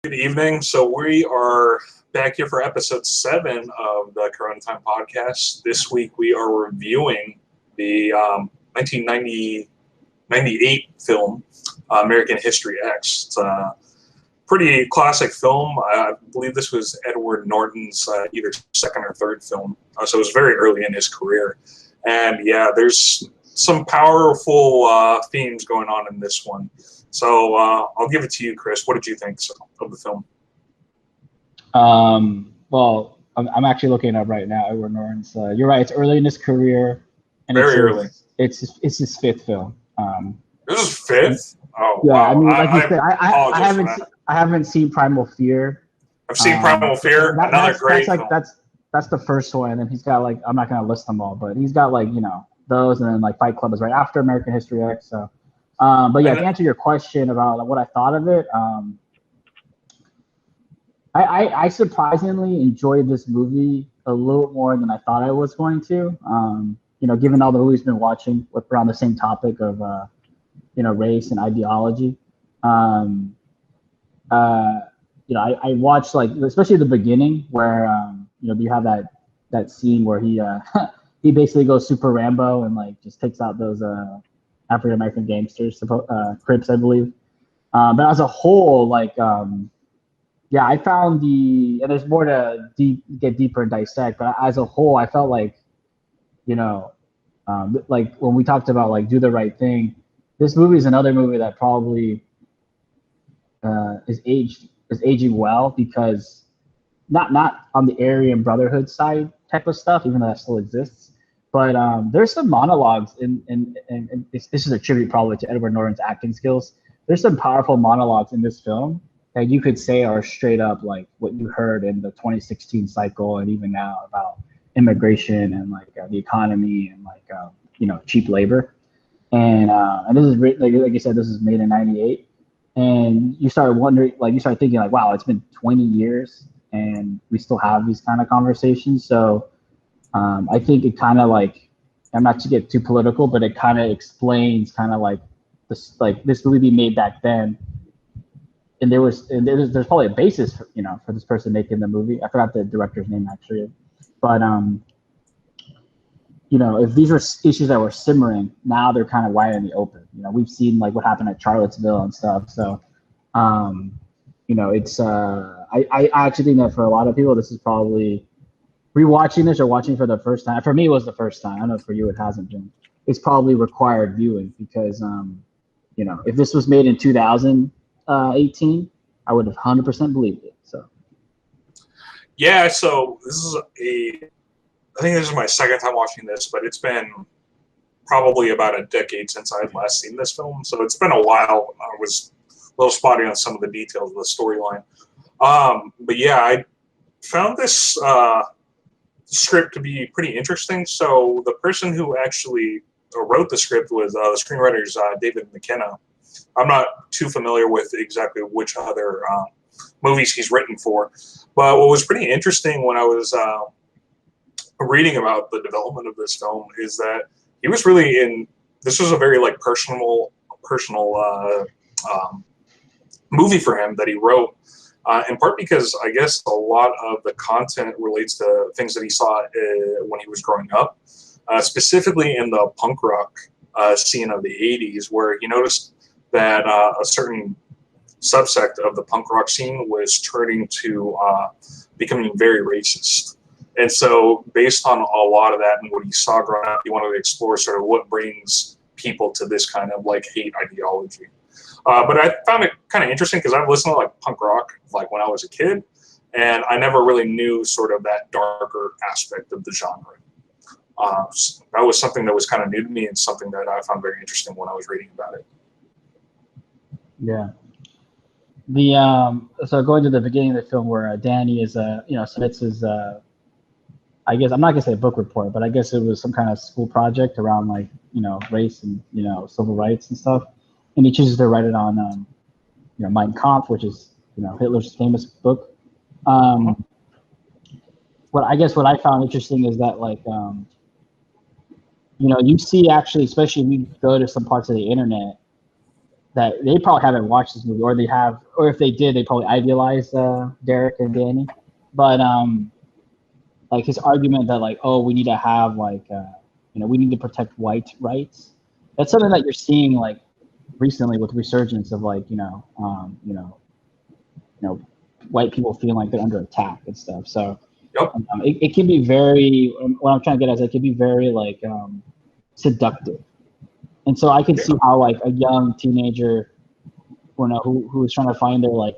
Good evening. So we are back here for episode 7 of the Corona Time podcast. This week we are reviewing the 1998 film American History X. It's a pretty classic film. I believe this was Edward Norton's either second or third film, so it was very early in his career. And yeah, there's some powerful themes going on in this one. So I'll give it to you, Chris. What did you think of the film? Well, I'm actually looking up right now. Edward Norton's. You're right. It's early in his career, and Very early. It's his fifth film. This is fifth. Oh yeah, wow! I mean, like you said, I haven't seen Primal Fear. I've seen Primal Fear. Another great film. That's the first one, and he's got like, I'm not gonna list them all, but he's got like, those, and then like Fight Club is right after American History X. So, but yeah, to answer your question about like, what I thought of it, I surprisingly enjoyed this movie a little more than I thought I was going to. Given all the movies I've been watching around the same topic of race and ideology. I watched, like, especially the beginning where you have that scene where he he basically goes super Rambo and like just takes out those African American gangsters, Crips, I believe. But as a whole, like, I found and there's more to get deeper and dissect. But as a whole, I felt like, like when we talked about like Do the Right Thing, this movie is another movie that probably is aging well, because not on the Aryan Brotherhood side type of stuff, even though that still exists. But there's some monologues and this is a tribute probably to Edward Norton's acting skills. There's some powerful monologues in this film that you could say are straight up like what you heard in the 2016 cycle and even now about immigration and like the economy and like cheap labor. And this is like you said, this is made in '98, and you start thinking like, wow, it's been 20 years and we still have these kind of conversations. So I think it kind of like, I'm not to get too political, but it kind of explains kind of like this movie being made back then. And there's probably a basis for, for this person making the movie. I forgot the director's name actually, but if these were issues that were simmering, now they're kind of wide in the open. We've seen like what happened at Charlottesville and stuff. So, it's I actually think that for a lot of people, this is probably rewatching this or watching for the first time. For me, it was the first time. I don't know if for you it hasn't been. It's probably required viewing because, if this was made in 2018, I would have 100% believed it. So. Yeah. So I think this is my second time watching this, but it's been probably about a decade since I had last seen this film. So it's been a while. I was a little spotty on some of the details of the storyline. But yeah, I found this script to be pretty interesting. So the person who actually wrote the script was the screenwriter's David McKenna. I'm not too familiar with exactly which other movies he's written for. But what was pretty interesting when I was reading about the development of this film is that he was really this was a very like personal movie for him that he wrote, in part because I guess a lot of the content relates to things that he saw when he was growing up, specifically in the punk rock scene of the 80s, where he noticed that a certain subsect of the punk rock scene was turning to becoming very racist. And so based on a lot of that and what he saw growing up, he wanted to explore sort of what brings people to this kind of like hate ideology. But I found it kind of interesting because I've listened to like punk rock like when I was a kid, and I never really knew sort of that darker aspect of the genre. That was something that was kind of new to me and something that I found very interesting when I was reading about it. Yeah. So going to the beginning of the film where Danny is submits his I guess I'm not gonna say a book report, but I guess it was some kind of school project around like race and civil rights and stuff, and he chooses to write it on Mein Kampf, which is Hitler's famous book. What I found interesting is that like you see actually, especially if you go to some parts of the internet, that they probably haven't watched this movie, or they have, or if they did, they probably idealized Derek and Danny. But like his argument that like, oh, we need to have like, we need to protect white rights. That's something that you're seeing like recently with resurgence of like, white people feeling like they're under attack and stuff. So Yep. it can be very. What I'm trying to get at is it can be very like seductive, and so I can see how like a young teenager, who is trying to find their like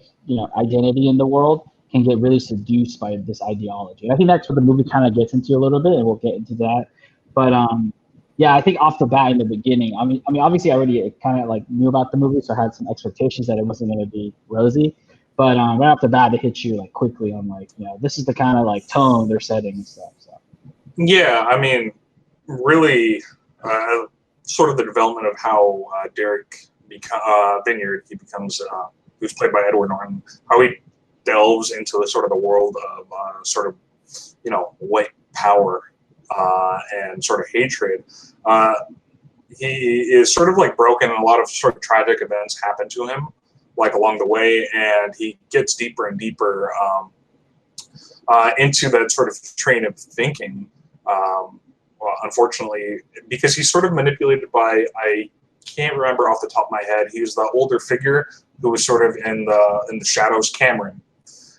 identity in the world can get really seduced by this ideology. And I think that's what the movie kind of gets into a little bit, and we'll get into that. But yeah, I think off the bat in the beginning, I mean, obviously I already kind of like knew about the movie, so I had some expectations that it wasn't going to be rosy. But right off the bat, it hits you like quickly on like, this is the kind of like tone they're setting and stuff. So. Yeah, I mean, really, sort of the development of how Derek Vineyard, he becomes, who's played by Edward Norton, how he delves into the sort of the world of sort of, white power and sort of hatred. He is sort of like broken, and a lot of sort of tragic events happen to him, like along the way, and he gets deeper and deeper into that sort of train of thinking. Well, unfortunately, because he's sort of manipulated by, I can't remember off the top of my head, he was the older figure who was sort of in the shadows, Cameron.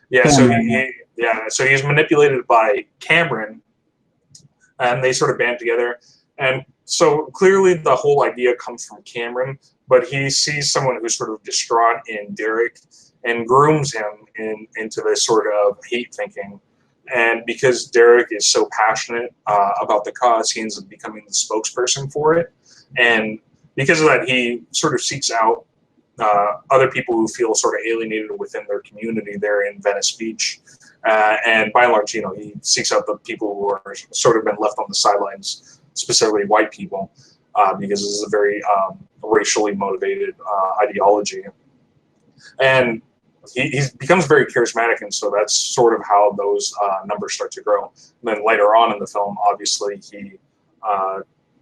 Yeah, so he's manipulated by Cameron, and they sort of band together. And so clearly the whole idea comes from Cameron, but he sees someone who's sort of distraught in Derek and grooms him into this sort of hate thinking. And because Derek is so passionate about the cause, he ends up becoming the spokesperson for it. And because of that, he sort of seeks out other people who feel sort of alienated within their community there in Venice Beach. And by and large, he seeks out the people who are sort of been left on the sidelines, specifically white people, because this is a very racially motivated ideology. And he becomes very charismatic, and so that's sort of how those numbers start to grow. And then later on in the film, obviously, he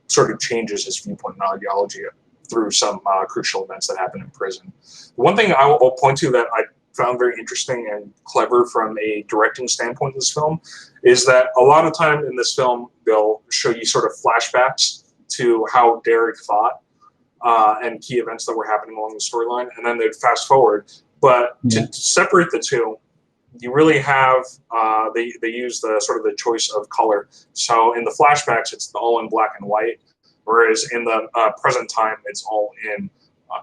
sort of changes his viewpoint and ideology through some crucial events that happen in prison. One thing I will point to that I found very interesting and clever from a directing standpoint in this film is that a lot of time in this film, they'll show you sort of flashbacks to how Derek thought and key events that were happening along the storyline, and then they'd fast forward. But to separate the two, you really have, they use the sort of the choice of color. So in the flashbacks, it's all in black and white, whereas in the present time, it's all in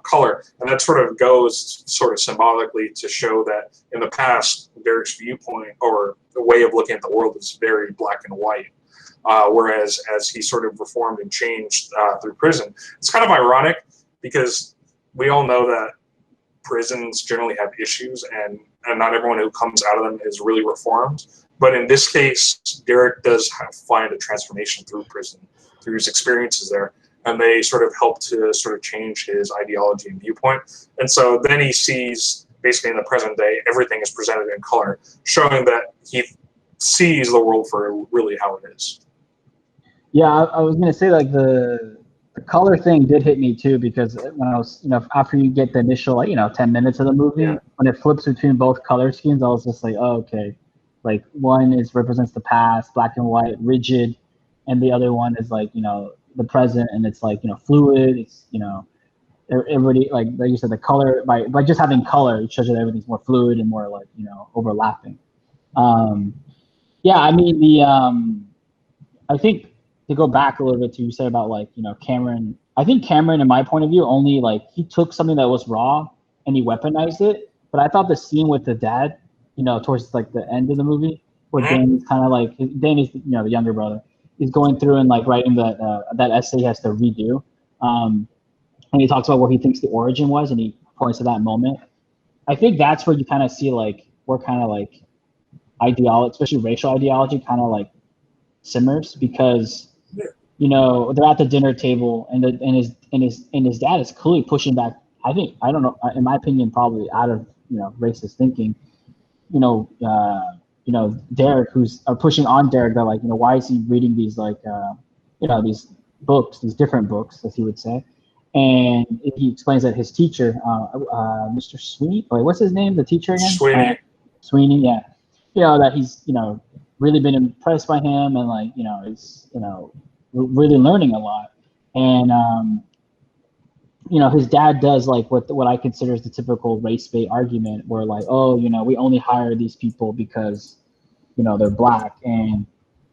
color. And that sort of goes sort of symbolically to show that in the past, Derek's viewpoint or the way of looking at the world is very black and white. Whereas as he sort of reformed and changed through prison, it's kind of ironic because we all know that prisons generally have issues and not everyone who comes out of them is really reformed. But in this case, Derek does find a transformation through prison, through his experiences there. And they sort of help to sort of change his ideology and viewpoint. And so then he sees, basically in the present day, everything is presented in color, showing that he sees the world for really how it is. Yeah, I was going to say, like, the color thing did hit me too, because when I was, after you get the initial, 10 minutes of the movie, when it flips between both color schemes, I was just like, oh, okay. Like, one represents the past, black and white, rigid, and the other one is like, the present, and it's like, fluid. It's, everybody, like you said, the color, by just having color, it shows you that everything's more fluid and more like, overlapping. Yeah, I mean, I think to go back a little bit to you said about like, Cameron, I think Cameron, in my point of view, only like he took something that was raw and he weaponized it. But I thought the scene with the dad, towards like the end of the movie, where Danny's kind of like, Danny's, the younger brother, he's going through and like writing that essay he has to redo. And he talks about where he thinks the origin was, and he points to that moment. I think that's where you kind of see like, where kind of like ideology, especially racial ideology, kind of like simmers, because they're at the dinner table and his dad is clearly pushing back. I don't know, in my opinion, probably out of racist thinking. Derek, who's pushing on Derek, that like, why is he reading these like these books, these different books, as he would say, and he explains that his teacher, Mr. Sweeney, or what's his name, the teacher again? Sweeney. Sweeney, yeah. That he's really been impressed by him, and like is really learning a lot, and his dad does like what I consider is the typical race bait argument, where like, oh, we only hire these people because they're black, and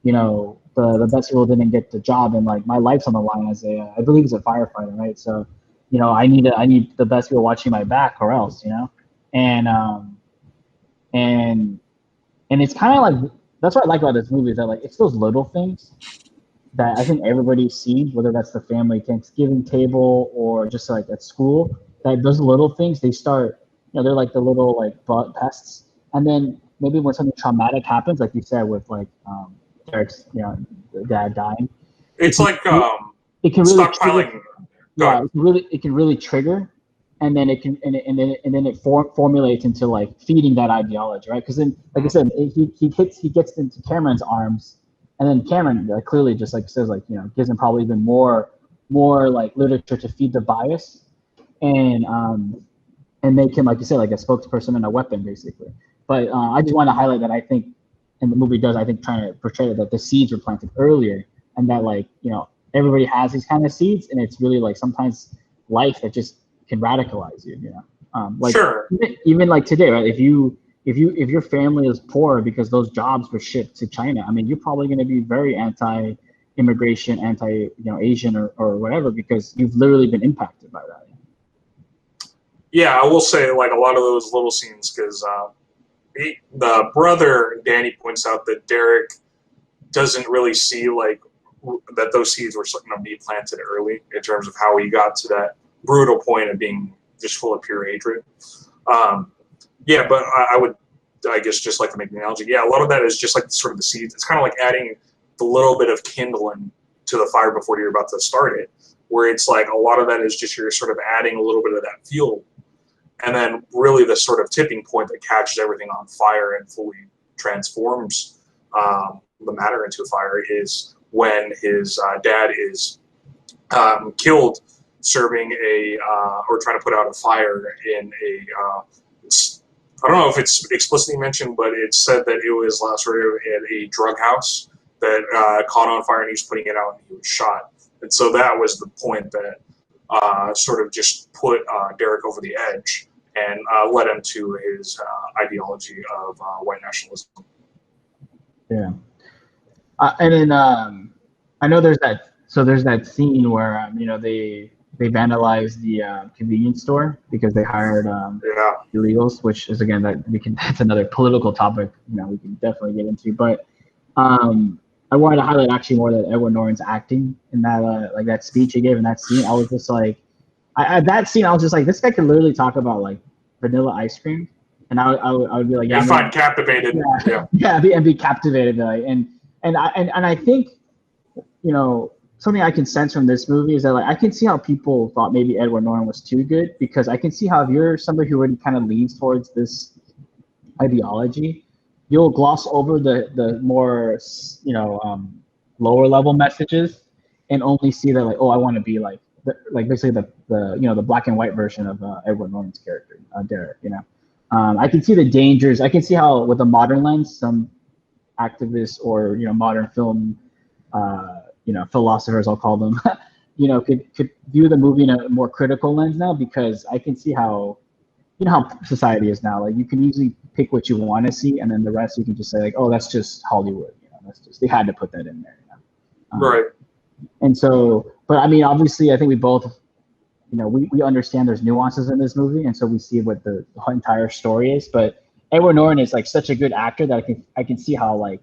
the best people didn't get the job, and like my life's on the line as I believe he's a firefighter, right? So I need the best people watching my back, or else, and and it's kind of like, that's what I like about this movie, is that like it's those little things that I think everybody sees, whether that's the family Thanksgiving table or just like at school, that those little things, they start, they're like the little like pests. And then maybe when something traumatic happens, like you said, with like Derek's, dad dying. It's like it can really stockpiling. Yeah, it can really trigger, and then it can, and then it formulates into like feeding that ideology, right? Because then, like I said, he gets into Cameron's arms. And then Cameron clearly just like says, like, gives him probably even more like literature to feed the bias, and make him, like you said, like a spokesperson and a weapon, basically. But I just want to highlight that I think, and the movie does, I think, trying to portray that the seeds were planted earlier, and that like everybody has these kind of seeds, and it's really like sometimes life that just can radicalize you, like sure. Even like today, right? If your family is poor because those jobs were shipped to China, I mean, you're probably going to be very anti-immigration, anti-Asian or whatever, because you've literally been impacted by that. Yeah, I will say like a lot of those little scenes, because the brother Danny points out that Derek doesn't really see like that those seeds were going to be planted early, in terms of how he got to that brutal point of being just full of pure hatred. Yeah, but I would, I guess, just like to make an analogy. Yeah, a lot of that is just like sort of the seeds. It's kind of like adding the little bit of kindling to the fire before you're about to start it, where it's like a lot of that is just you're sort of adding a little bit of that fuel. And then really the sort of tipping point that catches everything on fire and fully transforms the matter into a fire is when his dad is killed serving or trying to put out a fire in I don't know if it's explicitly mentioned, but it's said that it was sort of at a drug house that caught on fire, and he was putting it out and he was shot. And so that was the point that sort of just put Derek over the edge and led him to his ideology of white nationalism. Yeah. And then I know there's that scene where they vandalized the convenience store because they hired illegals, which is, again, that's another political topic we can definitely get into. But I wanted to highlight actually more that Edward Norton's acting in that like that speech he gave in that scene. I was just like, that scene, I was just like, this guy could literally talk about like vanilla ice cream, and I would be like, yeah, you find captivated, and be captivated, like, and I think something I can sense from this movie is that like I can see how people thought maybe Edward Norton was too good, because I can see how if you're somebody who already kind of leans towards this ideology, you'll gloss over the more lower level messages and only see that like, oh, I want to be like basically the black and white version of Edward Norton's character, Derek. I can see the dangers. I can see how with a modern lens, some activists or modern film philosophers, I'll call them, could view the movie in a more critical lens now, because I can see how how society is now. Like, you can usually pick what you want to see, and then the rest you can just say like, oh, that's just Hollywood. That's just, they had to put that in there. Right. And so, but I mean, obviously, I think we both, we understand there's nuances in this movie, and so we see what the entire story is. But Edward Norton is like such a good actor that I can see how like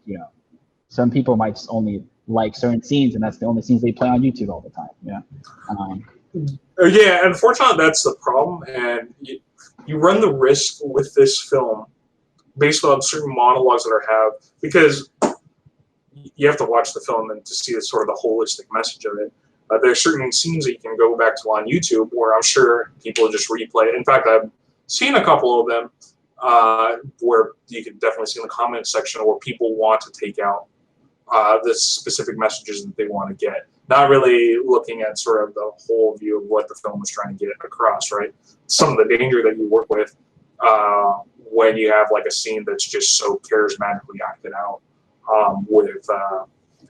some people might just only like certain scenes, and that's the only scenes they play on YouTube all the time. Yeah, unfortunately, that's the problem, and you run the risk with this film based on certain monologues that have, because you have to watch the film and to see the sort of the holistic message of it. There are certain scenes that you can go back to on YouTube where I'm sure people just replay it. In fact, I've seen a couple of them where you can definitely see in the comment section where people want to take out the specific messages that they want to get. not really looking at sort of the whole view of what the film was trying to get across, right? Some of the danger that you work with when you have like a scene that's just so charismatically acted out with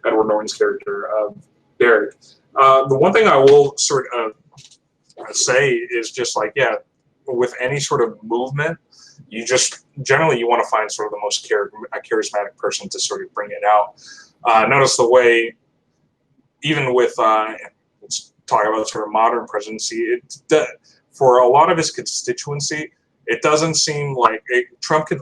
Edward Norton's character of Derek. The one thing I will sort of say is just like, yeah, with any sort of movement, you just generally you want to find sort of the most charismatic person to sort of bring it out. Notice the way, even with let's talk about sort of modern presidency, for a lot of his constituency, it doesn't seem like Trump could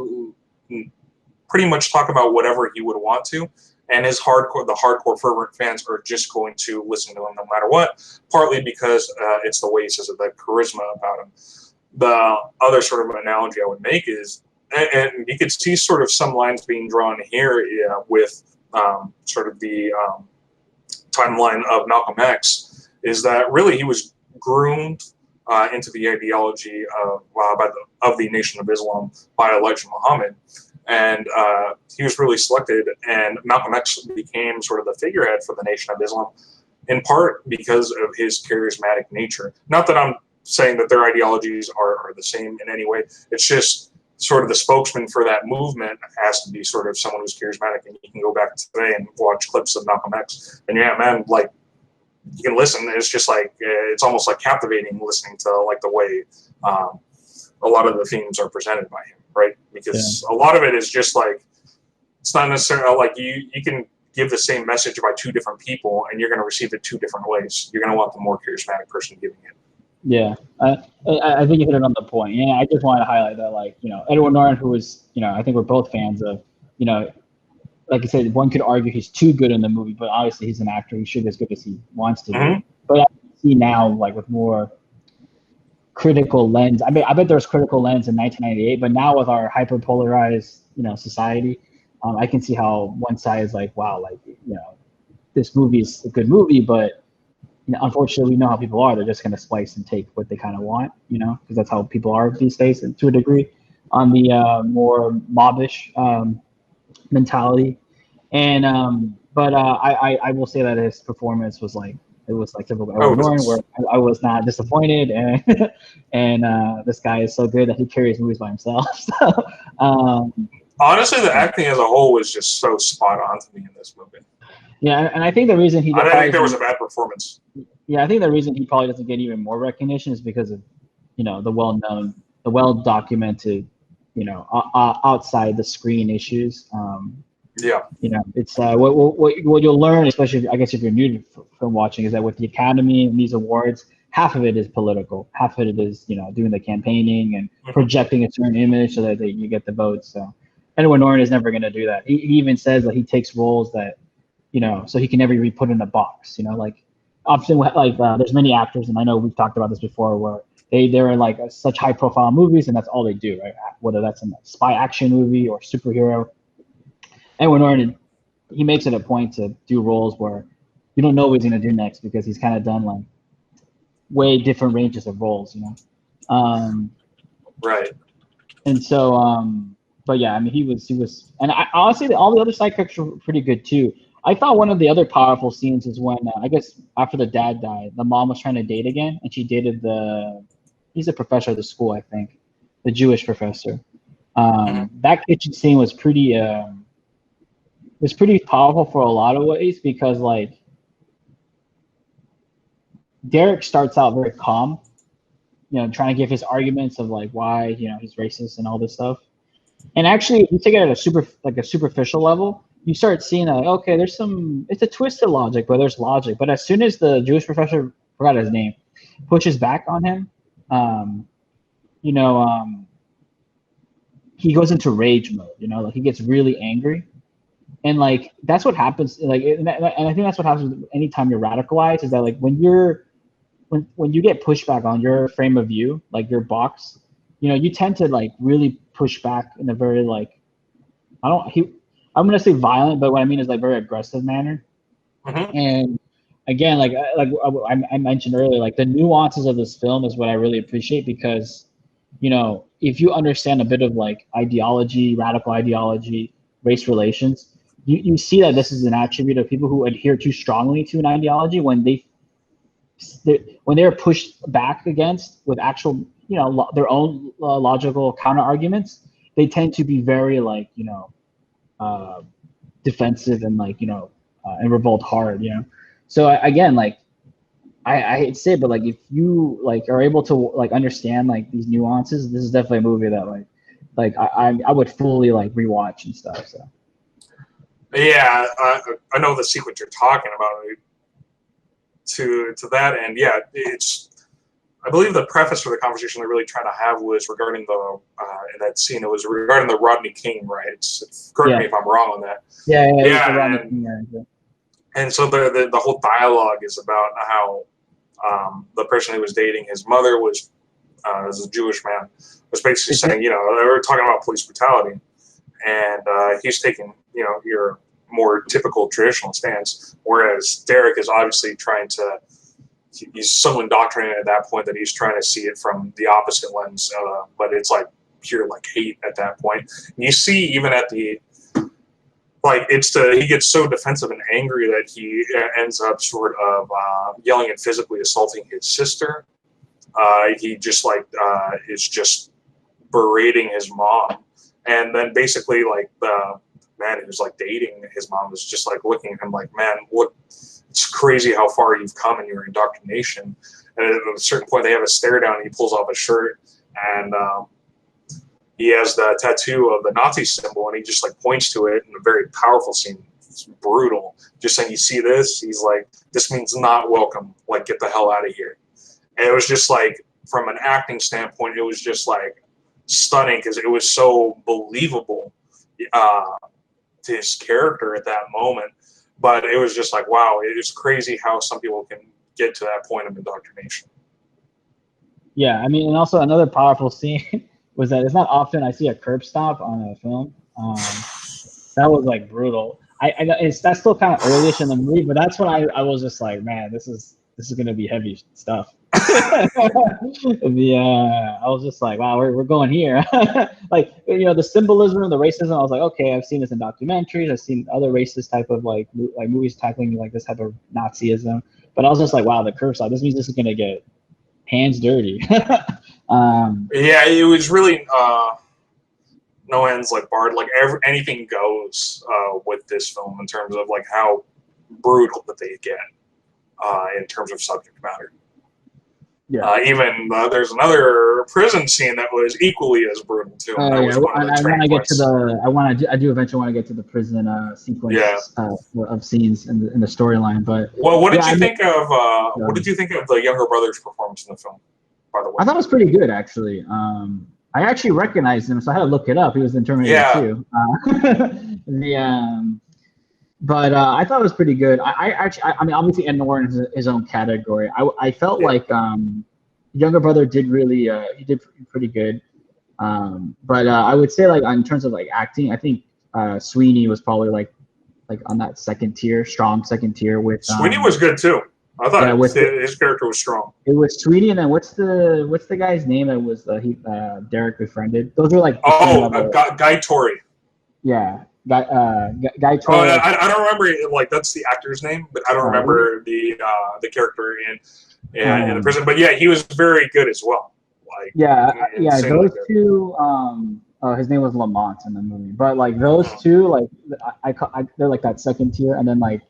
pretty much talk about whatever he would want to, and the hardcore fervent fans are just going to listen to him no matter what, partly because it's the way he says it, the charisma about him. The other sort of analogy I would make is, and you could see sort of some lines being drawn here with sort of the timeline of Malcolm X, is that really he was groomed into the ideology of the Nation of Islam by Elijah Muhammad. And he was really selected, and Malcolm X became sort of the figurehead for the Nation of Islam, in part because of his charismatic nature. Not that I'm saying that their ideologies are the same in any way. It's just sort of the spokesman for that movement has to be sort of someone who's charismatic. And you can go back today and watch clips of Malcolm X, and yeah, man, like you can listen. It's just like it's almost like captivating listening to like the way a lot of the themes are presented by him, right? Because a lot of it is just like it's not necessarily like you can give the same message by two different people, and you're going to receive it two different ways. You're going to want the more charismatic person giving it. Yeah, I think you hit it on the point. Yeah, I just wanted to highlight that, like, Edward Norton, who was, I think we're both fans of, like I said, one could argue he's too good in the movie, but obviously he's an actor. He should be as good as he wants to be. But I see now, like, with more critical lens. I mean, I bet there was critical lens in 1998, but now with our hyper-polarized, society, I can see how one side is like, wow, like, this movie is a good movie, but unfortunately, we know how people are. They're just going to splice and take what they kind of want, because that's how people are these days, to a degree, on the more mobbish mentality. And but I will say that his performance was like typical Edward Norton, where I was not disappointed, and this guy is so good that he carries movies by himself. So, honestly, the acting as a whole was just so spot on to me in this movie. Yeah, and I think the reason I didn't think there was a bad performance. Yeah, I think the reason he probably doesn't get even more recognition is because of, the well-known, the well-documented, outside the screen issues. It's what you'll learn, especially I guess if you're new to film watching, is that with the Academy and these awards, half of it is political, half of it is doing the campaigning and projecting a certain image so that you get the votes. So Edward Norton is never going to do that. He even says that he takes roles that so he can never be put in a box. Like often, like there's many actors, and I know we've talked about this before, where they're in like such high-profile movies, and that's all they do, right? Whether that's in a spy action movie or superhero. Edward Norton, he makes it a point to do roles where you don't know what he's gonna do next because he's kind of done like way different ranges of roles, Right. And so, but yeah, I mean, he was, and honestly, all the other side characters were pretty good too. I thought one of the other powerful scenes is when, I guess after the dad died, the mom was trying to date again, and she dated he's a professor at the school, I think, the Jewish professor. That kitchen scene was pretty powerful for a lot of ways because, like, Derek starts out very calm, trying to give his arguments of like why, he's racist and all this stuff. And actually, if you take it at a superficial level, you start seeing that, okay, it's a twisted logic, but there's logic. But as soon as the Jewish professor, forgot his name, pushes back on him, he goes into rage mode, like he gets really angry. And like, that's what happens. Like, and I think that's what happens anytime you're radicalized, is that like when you get pushback on your frame of view, like your box, you tend to like really push back in a very like, I'm gonna say violent, but what I mean is like very aggressive manner. And again, like I mentioned earlier, like the nuances of this film is what I really appreciate because, if you understand a bit of like ideology, radical ideology, race relations, you see that this is an attribute of people who adhere too strongly to an ideology when when they're pushed back against with actual, you know, their own logical counter arguments, they tend to be very like, you know, defensive and like, you know, and revolt hard, you know. So again, like I hate to say it, but like if you like are able to like understand like these nuances, this is definitely a movie that like I would fully like rewatch and stuff. So Yeah, I know the sequence you're talking about. To that end, yeah, it's. I believe the preface for the conversation they're really trying to have was regarding the in that scene. It was regarding the Rodney King riots. Correct me if I'm wrong on that. And so the whole dialogue is about how the person who was dating his mother was a Jewish man, was basically saying, you know, they were talking about police brutality, and he's taking, you know, your more typical traditional stance, whereas Derek is obviously trying to. He's so indoctrinated at that point that he's trying to see it from the opposite lens, but it's like pure like hate at that point. And you see even at the like he gets so defensive and angry that he ends up sort of yelling and physically assaulting his sister. He just like is just berating his mom, and then basically like the man who's like dating his mom was just like looking at him like, man, what? It's crazy how far you've come in your indoctrination. And at a certain point, they have a stare down, and he pulls off a shirt, and he has the tattoo of the Nazi symbol, and he just like points to it in a very powerful scene. It's brutal. Just saying, you see this? He's like, this means not welcome. Like, get the hell out of here. And it was just like, from an acting standpoint, it was just like stunning because it was so believable to his character at that moment. But it was just like, wow, it is crazy how some people can get to that point of indoctrination. Yeah, I mean, and also another powerful scene was that it's not often I see a curb stop on a film. That was like brutal. That's still kind of earlyish in the movie, but that's when I was just like, man, this is gonna be heavy stuff. I was just like, wow, we're going here. Like, you know, the symbolism and the racism. I was like, okay, I've seen this in documentaries. I've seen other racist type of like movies tackling like this type of Nazism. But I was just like, wow, the curse. This means this is gonna get hands dirty. Yeah, it was really no ends like barred. Like anything goes with this film in terms of like how brutal that they get in terms of subject matter. Yeah. Even there's another prison scene that was equally as brutal too. I do eventually want to get to the prison sequence of scenes in the storyline. But well, what did you think of the younger brother's performance in the film? By the way, I thought it was pretty good actually. I actually recognized him, so I had to look it up. He was in Terminator 2. But I thought it was pretty good. I mean, obviously Ed Norton is his own category. I felt like younger brother did really he did pretty good. But I would say like in terms of like acting, I think Sweeney was probably like on that strong second tier with. Sweeney was good too. I thought his character was strong. It was Sweeney, and then what's the guy's name that was Derek befriended? Those were like Guy Torry. Yeah. Guy Torry. I don't remember like that's the actor's name, but I don't remember the character in the prison. But yeah, he was very good as well. Like those two. His name was Lamont in the movie, but like those two, like they're like that second tier, and then like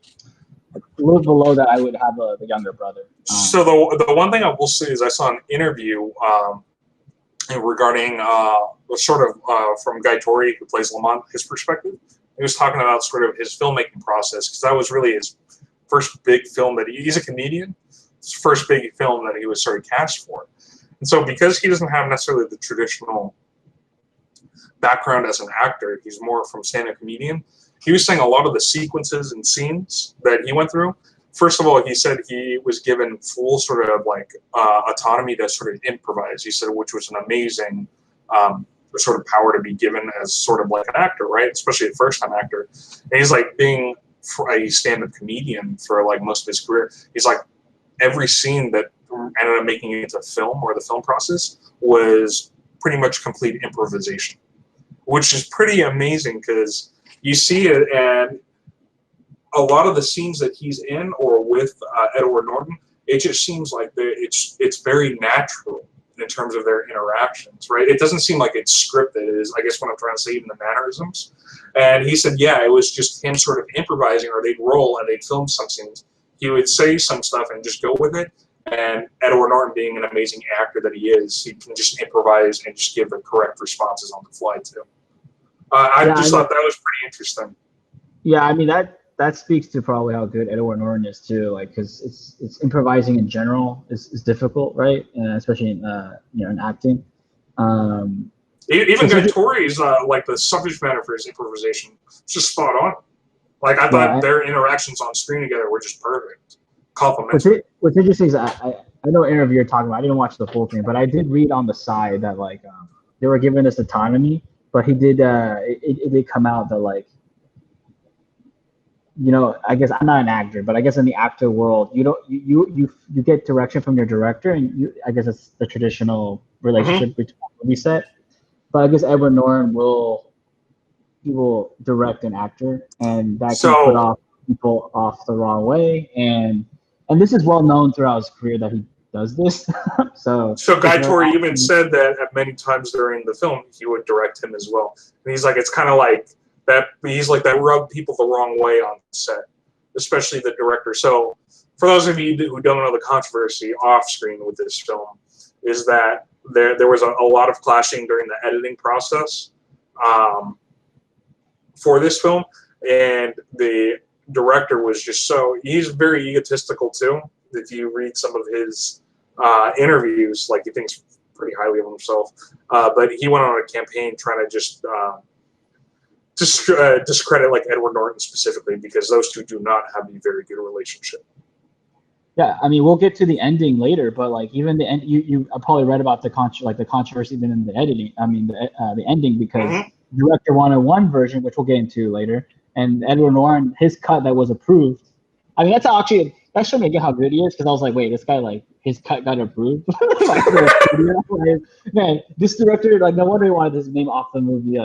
a little below that, I would have the younger brother. So the one thing I will say is I saw an interview regarding sort of from Guy Torry, who plays Lamont, his perspective. He was talking about sort of his filmmaking process, because that was really his first big film that he's a comedian. His first big film that he was sort of cast for. And so because he doesn't have necessarily the traditional background as an actor, he's more from stand-up comedian. He was saying a lot of the sequences and scenes that he went through, first of all, he said he was given full sort of like autonomy to sort of improvise. He said, which was an amazing sort of power to be given as sort of like an actor, right? Especially a first-time actor. And he's like being a stand-up comedian for like most of his career. He's like every scene that ended up making it into film or the film process was pretty much complete improvisation, which is pretty amazing because you see it, and a lot of the scenes that he's in or with Edward Norton, it just seems like it's very natural in terms of their interactions, right? It doesn't seem like it's scripted. It is, I guess, what I'm trying to say, even the mannerisms. And he said, yeah, it was just him sort of improvising, or they'd roll and they'd film some scenes. He would say some stuff and just go with it. And Edward Norton, being an amazing actor that he is, he can just improvise and just give the correct responses on the fly too. I thought that was pretty interesting. Yeah, I mean that speaks to probably how good Edward Norton is too. Like, because it's improvising in general is difficult, right? Especially in in acting. Even Guy Tori's like the subject matter for his improvisation, it's just spot on. Like I thought their interactions on screen together were just perfect. Complimentary. What's interesting is I know interview you're talking about. I didn't watch the full thing, but I did read on the side that like they were giving us autonomy, but he did it did come out that like, I guess I'm not an actor, but I guess in the actor world, you get direction from your director, and I guess it's the traditional relationship between movie set. But I guess Edward Norton will direct an actor, and that can put off people off the wrong way. And this is well known throughout his career that he does this. so Guy Tori even said that at many times during the film he would direct him as well. And he's like, it's kind of like that. He's like that rubbed people the wrong way on set, especially the director. So for those of you who don't know the controversy off screen with this film, is that there was a lot of clashing during the editing process for this film, and the director was just he's very egotistical too. If you read some of his interviews, like he thinks pretty highly of himself, but he went on a campaign trying to just discredit like Edward Norton specifically, because those two do not have a very good relationship. Yeah, I mean, we'll get to the ending later, but like even the end, you probably read about the controversy even in the editing. I mean, the ending, because the director wanted one version, which we'll get into later, and Edward Norton, his cut that was approved. I mean, that showed me again how good he is, because I was like, wait, this guy, like, his cut got approved. Man, this director, like, no wonder he wanted his name off the movie.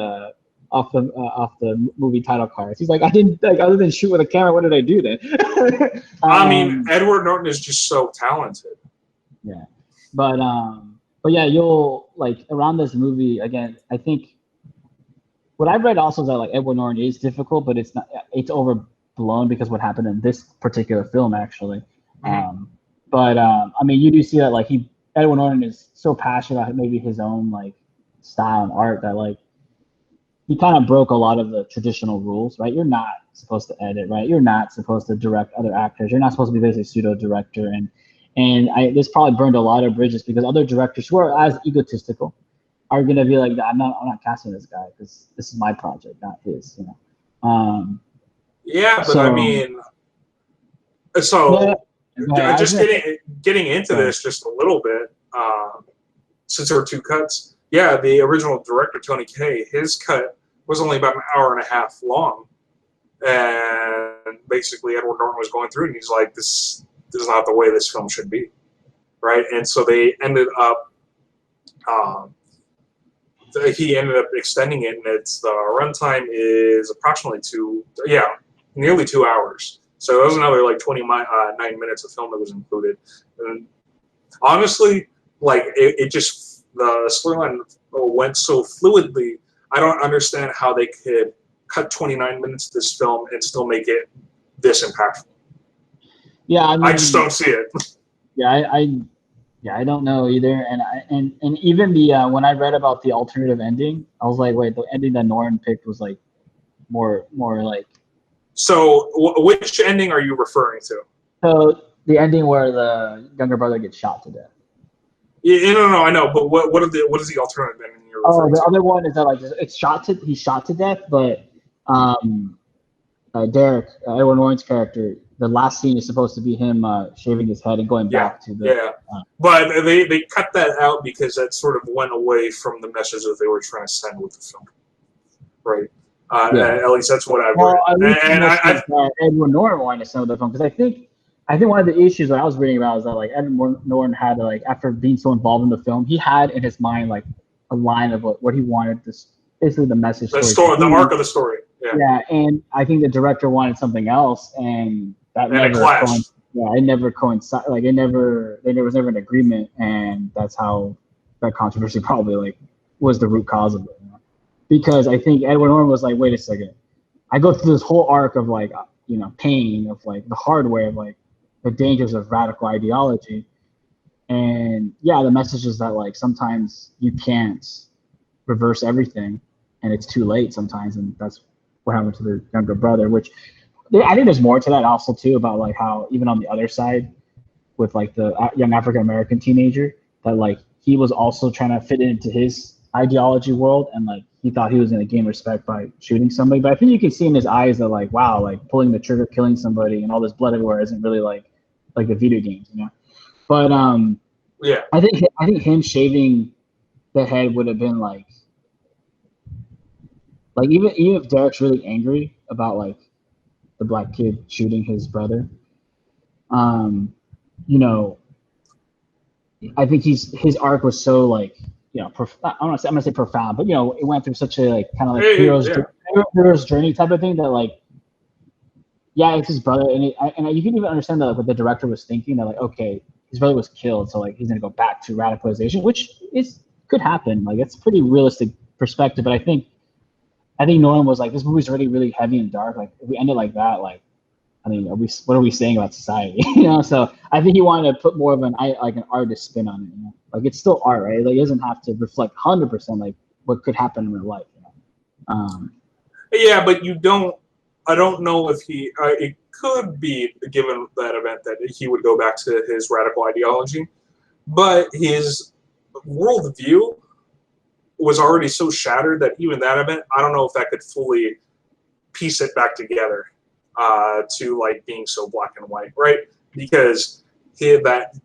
Off the movie title cards. He's like, I didn't, like, other than shoot with a camera, what did I do then? I mean, Edward Norton is just so talented. Yeah, but yeah, you'll like around this movie again. I think what I've read also is that like Edward Norton is difficult, but it's it's overblown because what happened in this particular film actually. But I mean, you do see that like Edward Norton is so passionate about maybe his own like style and art that like he kind of broke a lot of the traditional rules, right? You're not supposed to edit, right? You're not supposed to direct other actors. You're not supposed to be basically pseudo director, and this probably burned a lot of bridges, because other directors who are as egotistical are gonna be like, I'm not casting this guy because this is my project, not his, Yeah, but I mean, just getting into this just a little bit, since there were two cuts. Yeah, the original director, Tony Kaye, his cut was only about an hour and a half long. And basically Edward Norton was going through it, and he's like, this is not the way this film should be, right? And so they ended up, he ended up extending it, and the runtime is approximately nearly 2 hours. So there was another like 29 minutes of film that was included. And honestly, like it just, the storyline went so fluidly. I don't understand how they could cut 29 minutes of this film and still make it this impactful. Yeah, I mean, I just don't see it. Yeah, I don't know either. And even the when I read about the alternative ending, I was like, wait, the ending that Norton picked was like more like. So which ending are you referring to? So the ending where the younger brother gets shot to death. Yeah, no, I know, but what is the alternative ending you're referring to? The other one is that like he's shot to death, but Derek, Edward Norton's character, the last scene is supposed to be him shaving his head and going back to the. But they cut that out because that sort of went away from the message that they were trying to send with the film, right? At least that's what I've read. Edward Norton wanted to send with the film, because I think one of the issues that I was reading about is that like Edward Norton had like, after being so involved in the film, he had in his mind like a line of what he wanted, this basically the message. The arc of the story. Yeah, and I think the director wanted something else, and that And it clashed. it never coincided. Like there was never an agreement, and that's how that controversy probably like was the root cause of it. You know? Because I think Edward Norton was like, wait a second, I go through this whole arc of like pain of like the hard way of like the dangers of radical ideology, and yeah, the message is that like sometimes you can't reverse everything, and it's too late sometimes, and that's what happened to the younger brother. Which I think there's more to that also too about like how even on the other side with like the young African American teenager that like he was also trying to fit into his ideology world, and like he thought he was going to gain respect by shooting somebody. But I think you can see in his eyes that like wow, like pulling the trigger, killing somebody, and all this blood everywhere isn't really like the video games, you know. But Yeah. I think him shaving the head would have been like even if Derek's really angry about like the black kid shooting his brother, you know, I think his arc was so like I'm gonna say profound, but it went through such a like kind of like hero's journey type of thing that like yeah, it's his brother, and you can even understand that like, what the director was thinking that like okay, his brother was killed, so like he's gonna go back to radicalization, which could happen. Like it's a pretty realistic perspective, but I think Nolan was like, this movie's already really heavy and dark. Like if we end it like that, like I mean, what are we saying about society? So I think he wanted to put more of an artist spin on it. Like it's still art, right? Like it doesn't have to reflect 100% like what could happen in real life. Yeah, but you don't. I don't know if he. It could be given that event that he would go back to his radical ideology, but his worldview was already so shattered that even that event, I don't know if that could fully piece it back together to like being so black and white, right? Because that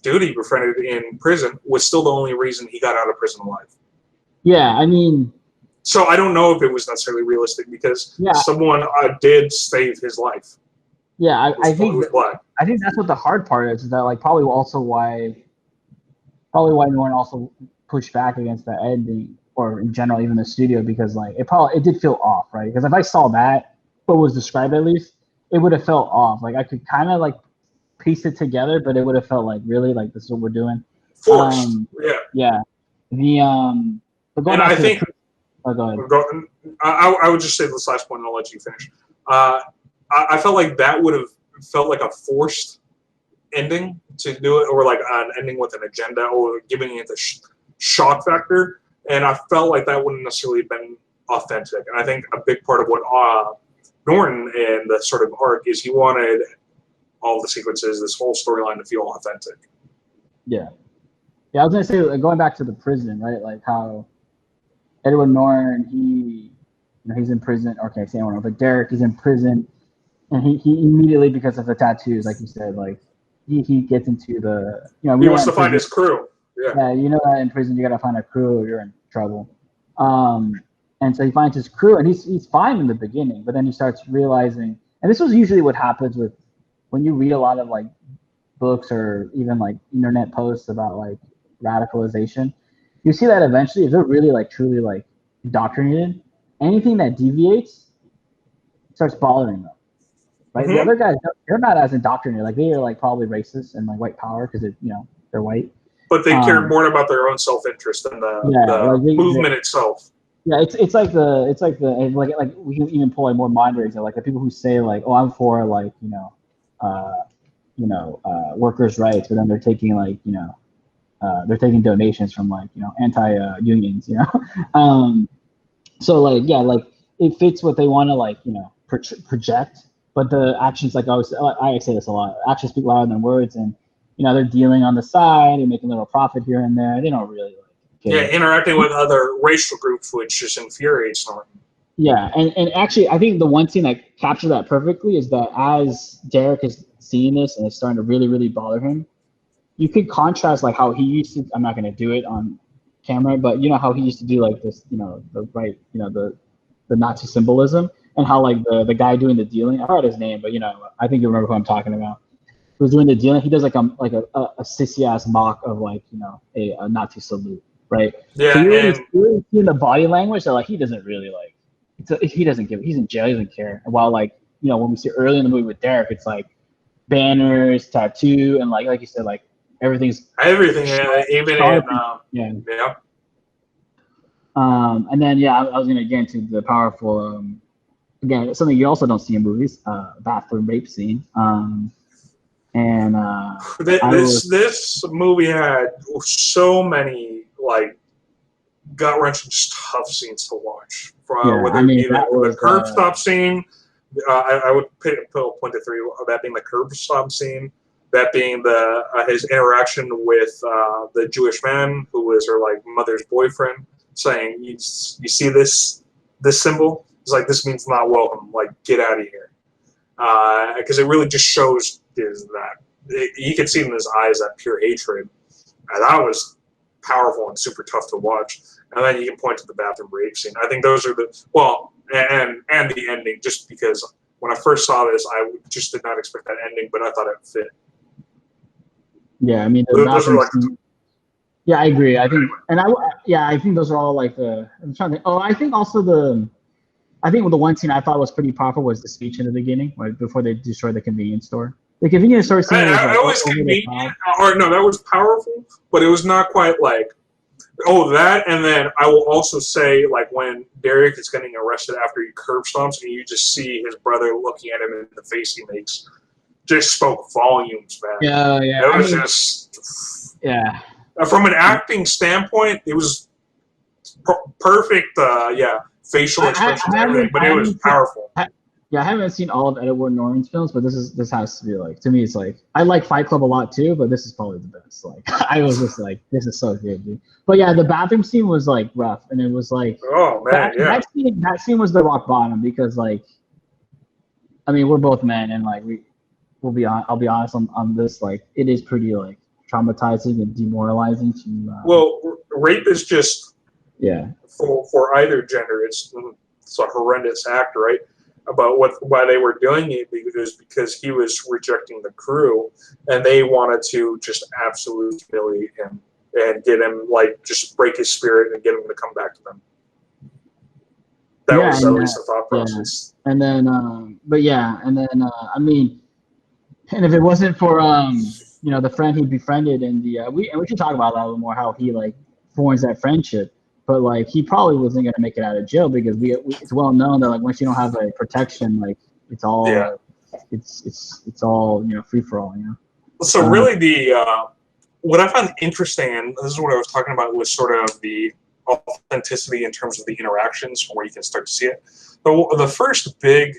dude he befriended in prison was still the only reason he got out of prison alive. Yeah, I mean. So I don't know if it was necessarily realistic because someone did save his life. Yeah, I think that's what the hard part is that like probably why Norton also pushed back against the ending or in general even the studio because like it did feel off, right? Because if I saw that what was described at least, it would have felt off. Like I could kind of like piece it together, but it would have felt like really like this is what we're doing. Forced. Yeah. I think. Go ahead. I would just say this last point, and I'll let you finish. I felt like that would have felt like a forced ending to do it, or like an ending with an agenda, or giving it the shock factor. And I felt like that wouldn't necessarily have been authentic. And I think a big part of what Norton and the sort of arc is he wanted all the sequences, this whole storyline to feel authentic. Yeah. I was gonna say going back to the prison, right? Like how Edward Norton, he's in prison. Okay, say Edward, but Derek is in prison, and he immediately because of the tattoos, like you said, like he gets into the he wants to find his crew. Yeah, that in prison you gotta find a crew or you're in trouble. And so he finds his crew, and he's fine in the beginning, but then he starts realizing, and this was usually what happens with when you read a lot of like books or even like internet posts about like radicalization. You see that eventually, if they're really like truly like indoctrinated, anything that deviates starts bothering them. Right? Mm-hmm. The other guys, they're not as indoctrinated. Like they are like probably racist and like white power because they're white. But they care more about their own self-interest than the movement itself. Yeah, it's like we can even pull like more mind readers, like the people who say like, oh, I'm for like workers' rights, but then they're taking like they're taking donations from like anti-unions, so like like it fits what they want to like project, but the actions like I say this a lot, actions speak louder than words, and they're dealing on the side and making a little profit here and there. They don't really interacting with other racial groups, which just infuriates them. Yeah, and actually I think the one scene that captured that perfectly is that as Derek is seeing this and it's starting to really really bother him, you could contrast like how he used to. I'm not going to do it on camera, but how he used to do like this, the Nazi symbolism, and how like the guy doing the dealing. I forgot his name, but I think you remember who I'm talking about. Who's doing the dealing? He does like a sissy ass mock of like a Nazi salute, right? Yeah. So you're really seeing the body language that like he doesn't really like so he doesn't give. He's in jail. He doesn't care. While like when we see early in the movie with Derek, it's like banners, tattoo, and like you said, like everything. Yeah, even in yeah. And then I was gonna get into the powerful again something you also don't see in movies, bathroom rape scene. This movie had so many like gut wrenching, just tough scenes to watch. Whether it be the curb stop scene, I would point to three. That being the curb stop scene, that being his interaction with the Jewish man who was her like mother's boyfriend, saying, "You see this symbol? It's like this means not welcome. Like get out of here," because it really just shows you could see in his eyes that pure hatred, and that was powerful and super tough to watch. And then you can point to the bathroom rape scene. I think those are and the ending, just because when I first saw this, I just did not expect that ending, but I thought it fit. Yeah, I mean, those are like. Yeah, I agree. I think, I think those are all like I'm trying to think. Oh, I think also I think the one scene I thought was pretty powerful was the speech in the beginning, right before they destroy the convenience store. The convenience store scene was convenient, or no, that was powerful, but it was not quite like. Oh, that, and then I will also say, like, when Derek is getting arrested after he curb stomps, and you just see his brother looking at him in the face he makes, just spoke volumes, man. Yeah. It was just... Yeah. From an acting standpoint, it was perfect, facial expressions and everything, but it was powerful. I haven't seen all of Edward Norton's films, but this has to be like, to me, it's like, I like Fight Club a lot too, but this is probably the best. Like, I was just like, this is so good, dude. But yeah, the bathroom scene was like rough, and it was like, oh man, that scene was the rock bottom, because like, I mean, we're both men, and like I'll be honest on this, like, it is pretty like traumatizing and demoralizing to. Rape is just for either gender, it's a horrendous act, right? About why they were doing it, because he was rejecting the crew, and they wanted to just absolutely humiliate him and get him, like, just break his spirit and get him to come back to them. That was at least the thought process. Yeah. And then, I mean, and if it wasn't for the friend he befriended, and we should talk about that a little more, how he like forms that friendship. But like, he probably wasn't going to make it out of jail, because it's well known that like once you don't have a protection, like it's all it's all free for all. So really, what I found interesting, and this is what I was talking about, was sort of the authenticity in terms of the interactions, where you can start to see it. The first big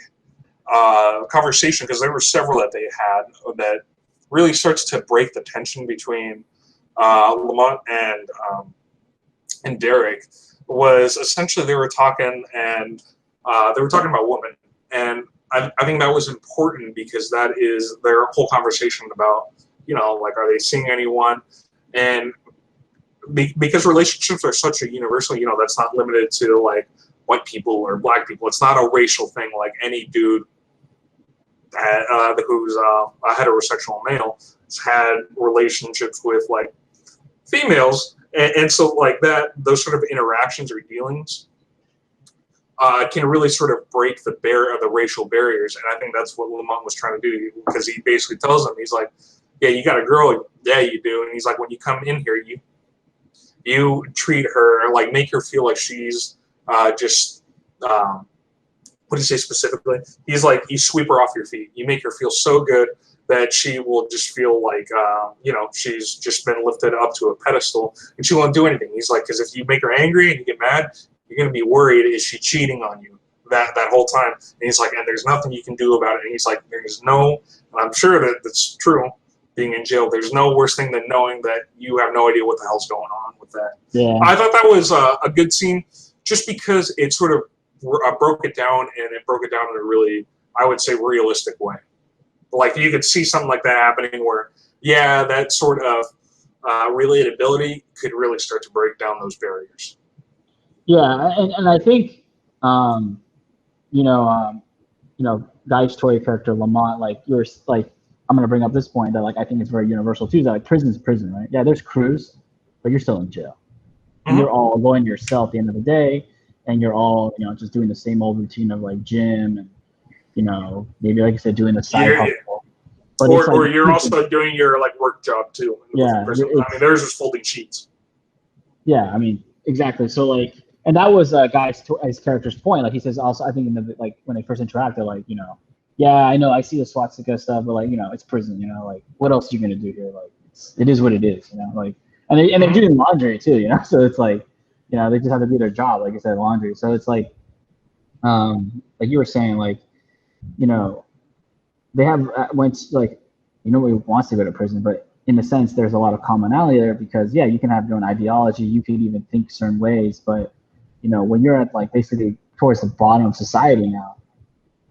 conversation, because there were several that they had, that really starts to break the tension between Lamont and Derek, was essentially they were talking about women, and I think that was important, because that is their whole conversation about, like, are they seeing anyone, and because relationships are such a universal, that's not limited to like white people or black people. It's not a racial thing. Like, any dude who's a heterosexual male has had relationships with like females. And so, like, those sort of interactions or dealings can really sort of break the racial barriers. And I think that's what Lamont was trying to do, because he basically tells them, he's like, yeah, you got a girl, yeah, you do. And he's like, when you come in here, you treat her, like, make her feel like she's just, what do you say specifically? He's like, you sweep her off your feet. You make her feel so good that she will just feel like, she's just been lifted up to a pedestal, and she won't do anything. He's like, because if you make her angry and you get mad, you're going to be worried, is she cheating on you that whole time? And he's like, and there's nothing you can do about it. And he's like, and I'm sure that that's true, being in jail, there's no worse thing than knowing that you have no idea what the hell's going on with that. Yeah. I thought that was a good scene, just because it sort of broke it down, and it broke it down in a really, I would say, realistic way. Like, you could see something like that happening, where, that sort of relatability could really start to break down those barriers. Yeah, and I think, Guy's Toy character Lamont, like, you're like, I'm gonna bring up this point that, like, I think it's very universal too. Is that, like, prison's prison, right? Yeah, there's crews, but you're still in jail. Mm-hmm. You're all going to your cell at the end of the day, and you're all, just doing the same old routine of like gym and, maybe like I said, doing the side hustle. But or you're also doing your like work job too. Yeah, I mean, theirs was folding sheets. Yeah, I mean, exactly. So like, and that was his character's point. Like he says, also, I think in the like when they first interacted, like yeah, I know I see the swastika stuff, but like it's prison. Like what else are you gonna do here? Like it is what it is. Like and they're doing laundry too. So it's like they just have to do their job. Like I said, laundry. So it's like you were saying, like they have once like nobody wants to go to prison, but in a sense there's a lot of commonality there because you can have your own ideology, you can even think certain ways, but when you're at like basically towards the bottom of society now,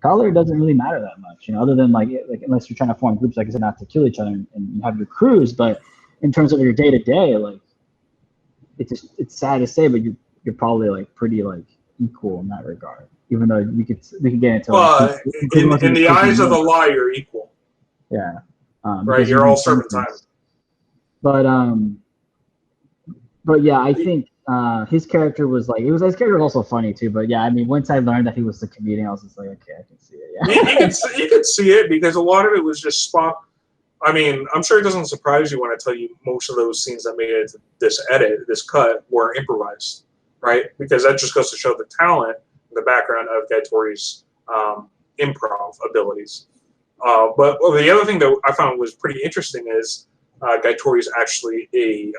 color doesn't really matter that much, other than like unless you're trying to form groups, like I said, not to kill each other and you have your crews. But in terms of your day to day, like it's sad to say, but you're probably like pretty like equal in that regard. Even though we could get into in the eyes of the law, you're equal. Yeah. Right, you're all serpentine. But yeah, I think his character was like his character was also funny too. But yeah, I mean, once I learned that he was the comedian, I was just like, okay, I can see it. Yeah, you could see it because a lot of it was just spot. I mean, I'm sure it doesn't surprise you when I tell you most of those scenes that made it to this cut, were improvised, right? Because that just goes to show the talent, the background of Guy Tori's improv abilities. But the other thing that I found was pretty interesting is Guy Tori is actually an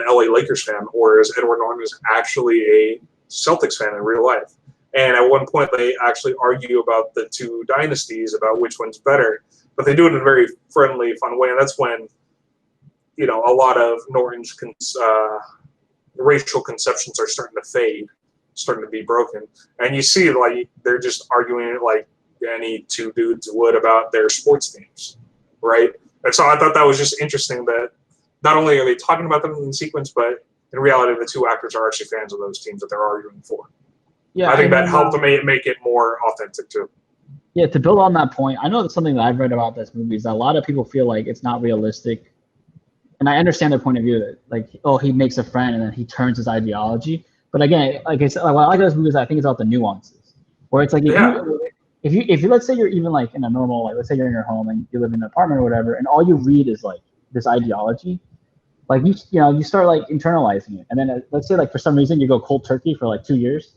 LA Lakers fan, whereas Edward Norton is actually a Celtics fan in real life. And at one point, they actually argue about the two dynasties, about which one's better. But they do it in a very friendly, fun way. And that's when, a lot of Norton's racial conceptions are starting to fade, starting to be broken. And you see, like, they're just arguing it like any two dudes would about their sports teams, right? And so I thought that was just interesting that not only are they talking about them in sequence, but in reality, the two actors are actually fans of those teams that they're arguing for. Yeah, I think that helped to make it more authentic too. Yeah, to build on that point, I know that's something that I've read about this movie is that a lot of people feel like it's not realistic. And I understand their point of view that, like, oh, he makes a friend and then he turns his ideology. But again, like I said, what I like those movies, I think it's about the nuances. Where it's like, if you let's say you're even like in a normal, like let's say you're in your home and you live in an apartment or whatever, and all you read is like this ideology, like you start like internalizing it. And then let's say like for some reason you go cold turkey for like 2 years.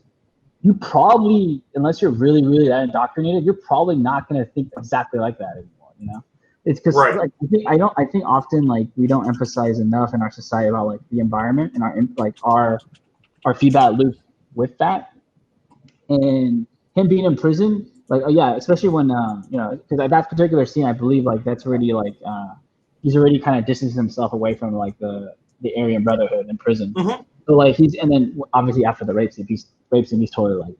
You probably, unless you're really, really that indoctrinated, you're probably not going to think exactly like that anymore. It's because like, I think often like we don't emphasize enough in our society about like the environment and our feedback loop with that. And him being in prison, like especially when because at that particular scene, I believe like that's already like he's already kind of distanced himself away from like the Aryan Brotherhood in prison. Mm-hmm. So like and then obviously after the rape scene, he's totally like,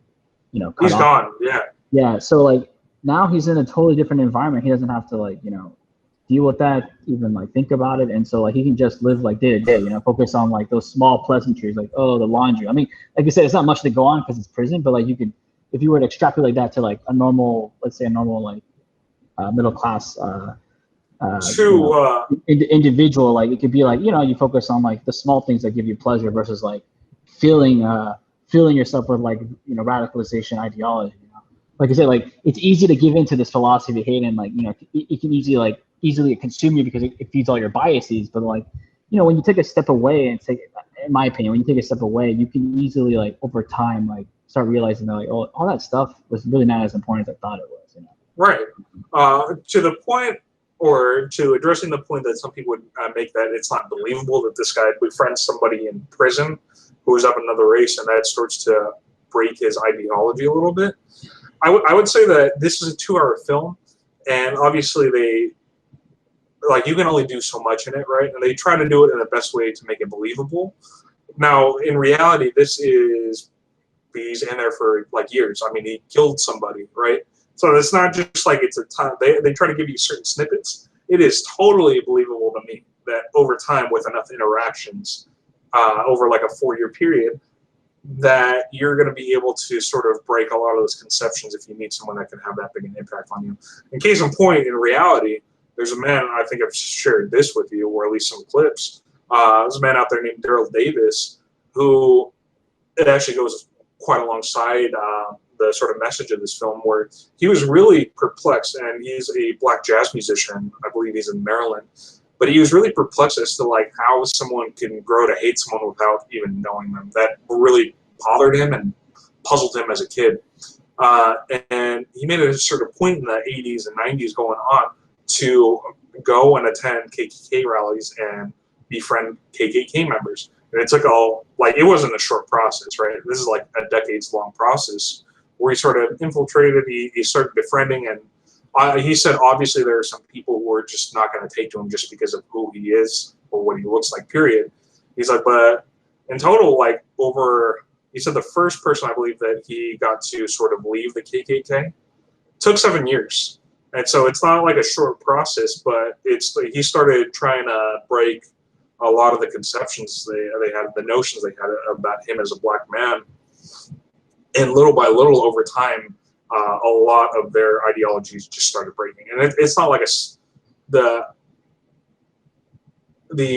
he's gone. Yeah. Yeah. So like now he's in a totally different environment. He doesn't have to like, deal with that, even like think about it. And so like he can just live like day to day, focus on like those small pleasantries, like, oh, the laundry. I mean, like I said, it's not much to go on because it's prison, but like you could, if you were to extrapolate that to like a normal, let's say a normal like middle class individual, like it could be like, you focus on like the small things that give you pleasure versus like filling yourself with like, radicalization ideology. Like I said, like it's easy to give into this philosophy of hate and like, it can easily consume you because it feeds all your biases. But like, when you take a step away and say, in my opinion, when you take a step away, you can easily like over time, like start realizing that like, oh, all that stuff was really not as important as I thought it was. Right. To the point, or to addressing the point that some people would make that it's not believable that this guy befriends somebody in prison who is of another race, and that starts to break his ideology a little bit. I would say that this is a 2-hour film, and obviously you can only do so much in it, right? And they try to do it in the best way to make it believable. Now, in reality, he's in there for like years. I mean, he killed somebody, right? So it's not just like it's a time. They try to give you certain snippets. It is totally believable to me that over time, with enough interactions, over like a 4-year period, that you're going to be able to sort of break a lot of those conceptions if you meet someone that can have that big an impact on you. In case in point, in reality, there's a man, I think I've shared this with you, or at least some clips. There's a man out there named Daryl Davis who it actually goes quite alongside the sort of message of this film, where he was really perplexed, and he's a black jazz musician. I believe he's in Maryland, but he was really perplexed as to like how someone can grow to hate someone without even knowing them. That really bothered him and puzzled him as a kid. And he made a sort of point in the 80s and 90s going on to go and attend KKK rallies and befriend KKK members. And it took it wasn't a short process, right? This is like a decades-long process where he sort of infiltrated, he started befriending, and he said obviously there are some people who are just not going to take to him just because of who he is or what he looks like, period. He's like, but in total, he said the first person I believe that he got to sort of leave the KKK took 7 years. And so it's not like a short process, but he started trying to break a lot of the conceptions they had, the notions they had about him as a black man. And little by little over time, a lot of their ideologies just started breaking. And it's not like the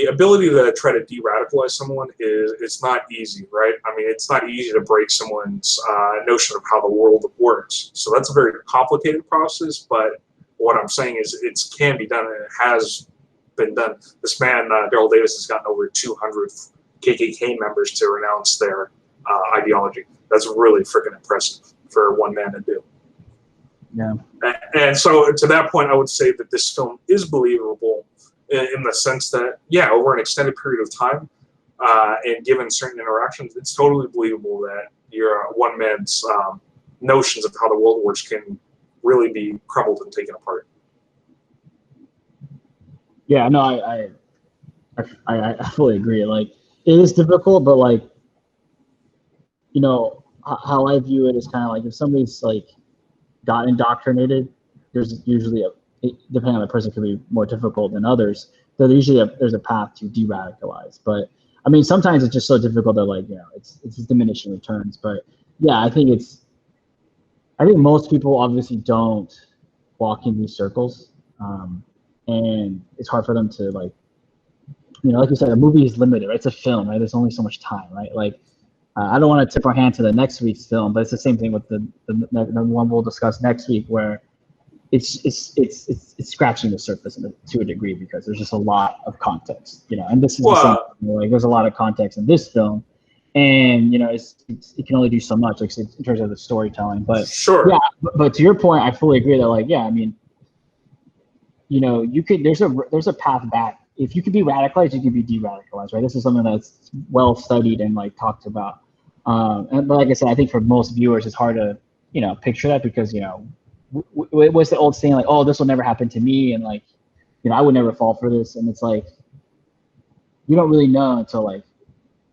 ability to try to de-radicalize someone it's not easy, right? I mean, it's not easy to break someone's notion of how the world works. So that's a very complicated process, but what I'm saying is it can be done, and it has been done. This man, Daryl Davis, has gotten over 200 KKK members to renounce their ideology. That's really freaking impressive for one man to do. Yeah. And so to that point, I would say that this film is believable in the sense that, yeah, over an extended period of time and given certain interactions, it's totally believable that your one man's notions of how the world works can really be crumbled and taken apart. Yeah, no, I fully agree. Like, it is difficult, but like, you know, how I view it is kind of like if somebody's like got indoctrinated, there's usually depending on the person, could be more difficult than others. But there's a path to de-radicalize. But I mean, sometimes it's just so difficult that like, you know, it's diminishing returns. But yeah, I think most people obviously don't walk in these circles, and it's hard for them to like, you know, like you said, a movie is limited, right? It's a film, right? There's only so much time, right? Like, I don't want to tip our hand to the next week's film, but it's the same thing with the one we'll discuss next week, where it's scratching the surface to a degree because there's just a lot of context, you know. And this is the same thing, like there's a lot of context in this film, and you know, it can only do so much, like in terms of the storytelling. But sure, yeah. But to your point, I fully agree that like, yeah, I mean, you know, there's a path back. If you can be radicalized, you can be de-radicalized, right? This is something that's well studied and like talked about. But like I said, I think for most viewers, it's hard to, you know, picture that because, you know, what's the old saying, like, oh, this will never happen to me, and like, you know, I would never fall for this. And it's like, you don't really know until like,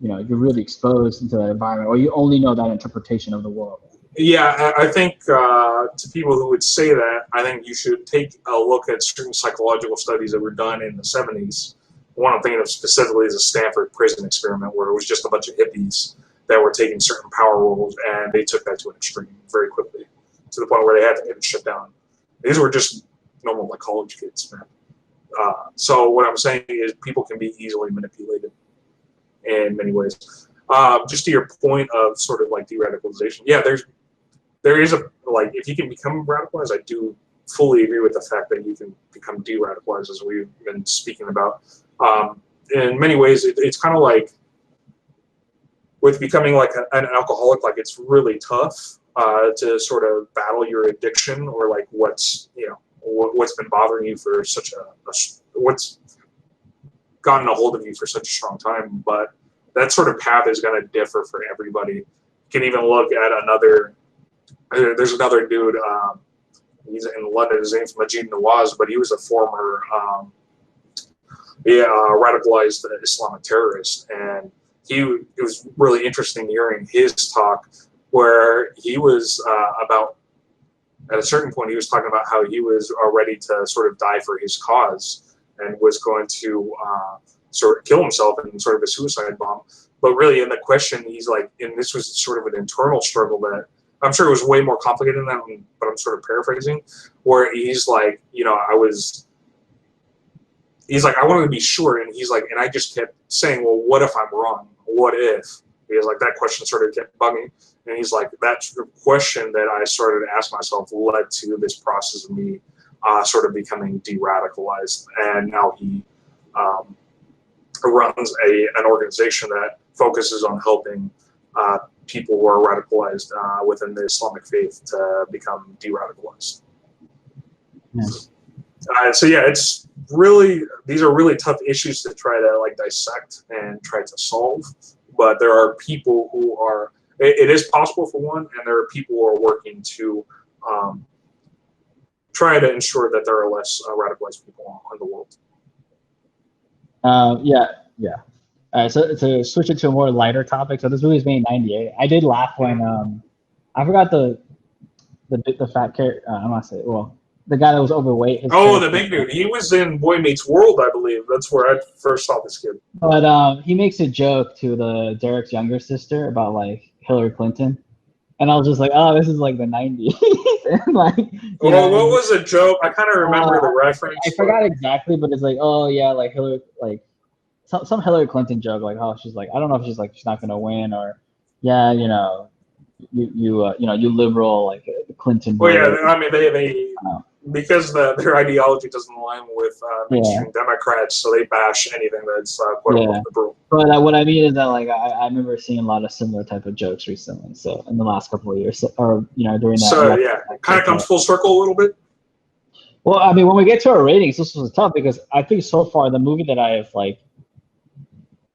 you know, you're really exposed into that environment, or you only know that interpretation of the world. Yeah, I think to people who would say that, I think you should take a look at certain psychological studies that were done in the 70s. One I'm thinking of specifically is a Stanford prison experiment where it was just a bunch of hippies that were taking certain power roles, and they took that to an extreme very quickly, to the point where they had to get it shut down. These were just normal, like, college kids, man. So what I'm saying is people can be easily manipulated in many ways. Just to your point of sort of like de-radicalization, yeah, there is a, like, if you can become radicalized, I do fully agree with the fact that you can become de-radicalized, as we've been speaking about. In many ways, it's kind of like with becoming like an alcoholic, like it's really tough to sort of battle your addiction, or like what's been bothering you for such what's gotten a hold of you for such a strong time. But that sort of path is going to differ for everybody. You can even look at there's another dude, he's in London, his name's Maajid Nawaz, but he was a former radicalized Islamic terrorist, and it was really interesting hearing his talk, where he was at a certain point, he was talking about how he was ready to sort of die for his cause and was going to sort of kill himself in sort of a suicide bomb. But really, in the question, he's like, and this was sort of an internal struggle that I'm sure it was way more complicated than that, but I'm sort of paraphrasing, where he's like, you know, I wanted to be sure, and he's like, and I just kept saying, well, what if I'm wrong? What if? because like that question sort of kept bugging. And he's like, that question that I started to ask myself led to this process of me sort of becoming de-radicalized. And now he runs an organization that focuses on helping people who are radicalized within the Islamic faith to become de-radicalized. Yes. So yeah, it's really, these are really tough issues to try to like dissect and try to solve. But there are people who are, it is possible for one, and there are people who are working to try to ensure that there are less radicalized people in the world. Yeah. So to switch it to a more lighter topic, so this movie was made in '98. I did laugh when I forgot the fat character. I'm not saying the guy that was overweight. The big dude. He was in Boy Meets World, I believe. That's where I first saw this kid. But he makes a joke to Derek's younger sister about like Hillary Clinton, and I was just like, oh, this is like the '90s. And like, what was the joke? I kind of remember the reference. I forgot exactly, but it's like, oh yeah, like Hillary, like some Hillary Clinton joke, like, oh, she's like, I don't know if she's like she's not gonna win, or yeah, you liberal, like the Clinton. Well, yeah, I mean they because their ideology doesn't align with mainstream Democrats, so they bash anything that's quote unquote liberal. But what I mean is that like I remember seeing a lot of similar type of jokes recently. So in the last couple of years, or during that. So yeah, it kind of comes full circle a little bit. Well, I mean, when we get to our ratings, this was tough because I think so far the movie that I have like,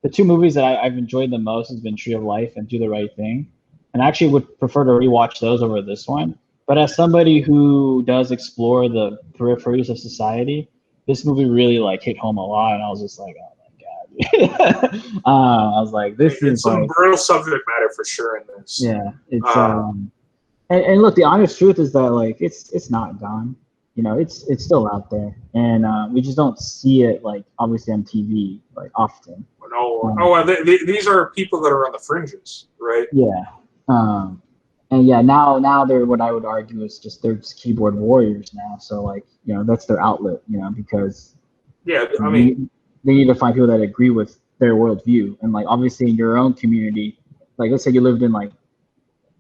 the two movies that I've enjoyed the most has been Tree of Life and Do the Right Thing, and I actually would prefer to rewatch those over this one. But as somebody who does explore the peripheries of society, this movie really like hit home a lot, and I was just like, oh my god. I was like, this is some brutal subject matter for sure in this. Yeah, it's and look, the honest truth is that like it's not gone. It's still out there, and we just don't see it like obviously on TV like often. These are people that are on the fringes, right? Yeah. And yeah, now they're what I would argue is they're just keyboard warriors now. So like, that's their outlet, because I mean they need to find people that agree with their worldview. And like obviously in your own community, like let's say you lived in like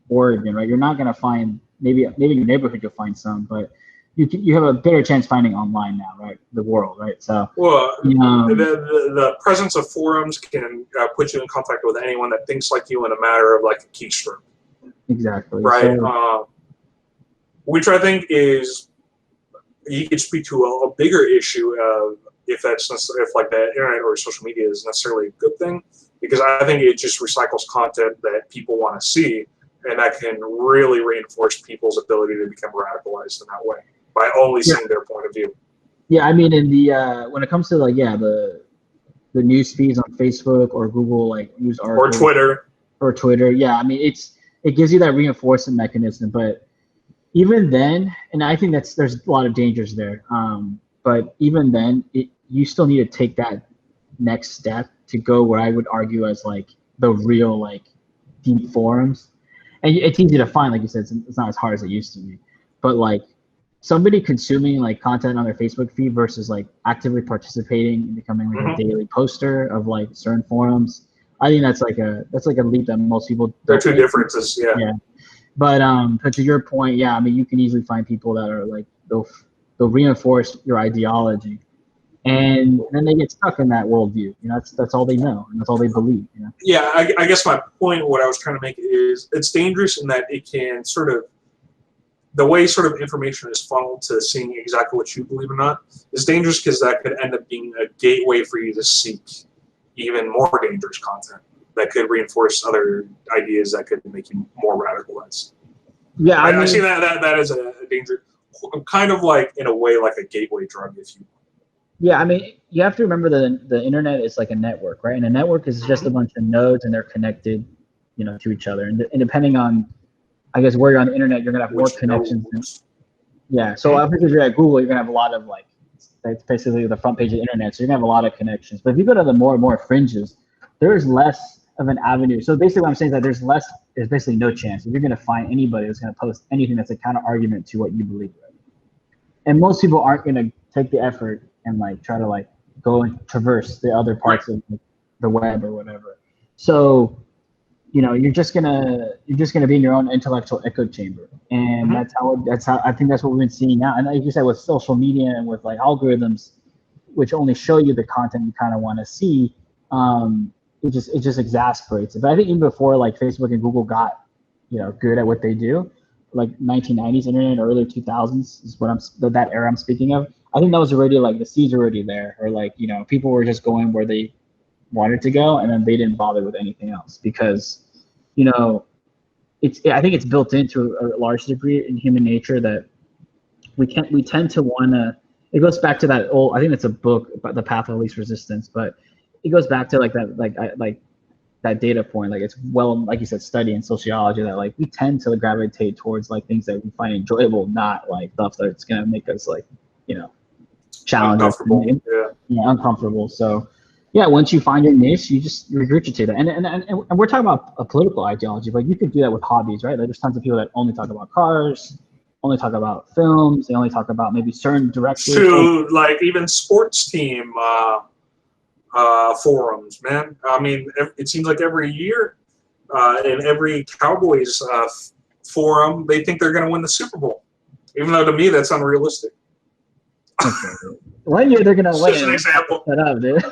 Oregon, right? You're not gonna find maybe in your neighborhood you'll find some, but you have a better chance finding online now, right? The world, right? So the presence of forums can put you in contact with anyone that thinks like you in a matter of like a keystroke. Exactly. Right. Which I think is you could speak to a bigger issue of if like the internet or social media is necessarily a good thing, because I think it just recycles content that people want to see, and that can really reinforce people's ability to become radicalized in that way by only seeing their point of view. Yeah, I mean, in the when it comes to like the news feeds on Facebook or Google, like news articles or Twitter, yeah, I mean it gives you that reinforcement mechanism, but even then, and I think there's a lot of dangers there. But even then, you still need to take that next step to go where I would argue as like the real like deep forums, and it's easy to find, like you said, it's not as hard as it used to be. But like somebody consuming like content on their Facebook feed versus like actively participating and becoming like a daily poster of like certain forums. I think that's like a leap that most people. There are two differences, yeah. Yeah, but to your point, yeah, I mean you can easily find people that are like they'll reinforce your ideology, and then they get stuck in that worldview. That's all they know and that's all they believe. Yeah, I guess my point, what I was trying to make is it's dangerous in that it can sort of the way sort of information is funneled to seeing exactly what you believe or not is dangerous because that could end up being a gateway for you to seek even more dangerous content that could reinforce other ideas that could make you more radicalized. Yeah, I see that as a danger, kind of like in a way like a gateway drug, if you. Yeah, I mean, you have to remember that the internet is like a network, right? And a network is just a bunch of nodes, and they're connected, to each other. And depending on, I guess, where you're on the internet, you're gonna have more connections. Yeah, so obviously if you're at Google, you're gonna have a lot of like. That's basically the front page of the internet, so you're gonna have a lot of connections. But if you go to the more and more fringes, there's less of an avenue. So basically what I'm saying is that there's basically no chance if you're gonna find anybody who's gonna post anything that's a counter argument to what you believe. Right? And most people aren't gonna take the effort and like try to like go and traverse the other parts of the web or whatever. So you're just gonna be in your own intellectual echo chamber, and that's how I think that's what we've been seeing now. And like you said, with social media and with like algorithms, which only show you the content you kind of want to see, it just exasperates it. But I think even before like Facebook and Google got good at what they do, like 1990s internet, early 2000s is that era I'm speaking of. I think that was already like the seeds already there, or like people were just going where they wanted to go, and then they didn't bother with anything else because I think it's built into a large degree in human nature that we tend to want to. It goes back to that old. I think it's a book about the path of least resistance, but it goes back to like that data point. Like it's like you said, study in sociology that like we tend to gravitate towards like things that we find enjoyable, not like stuff that's gonna make us like challenge uncomfortable. Uncomfortable. So yeah, once you find your niche, you just regurgitate it. And we're talking about a political ideology, but you could do that with hobbies, right? Like there's tons of people that only talk about cars, only talk about films, they only talk about maybe certain directors. To like even sports team forums, man. I mean, it seems like every year in every Cowboys forum, they think they're going to win the Super Bowl, even though to me that's unrealistic. Okay. One year they're gonna win. Just an example. Shut up, dude.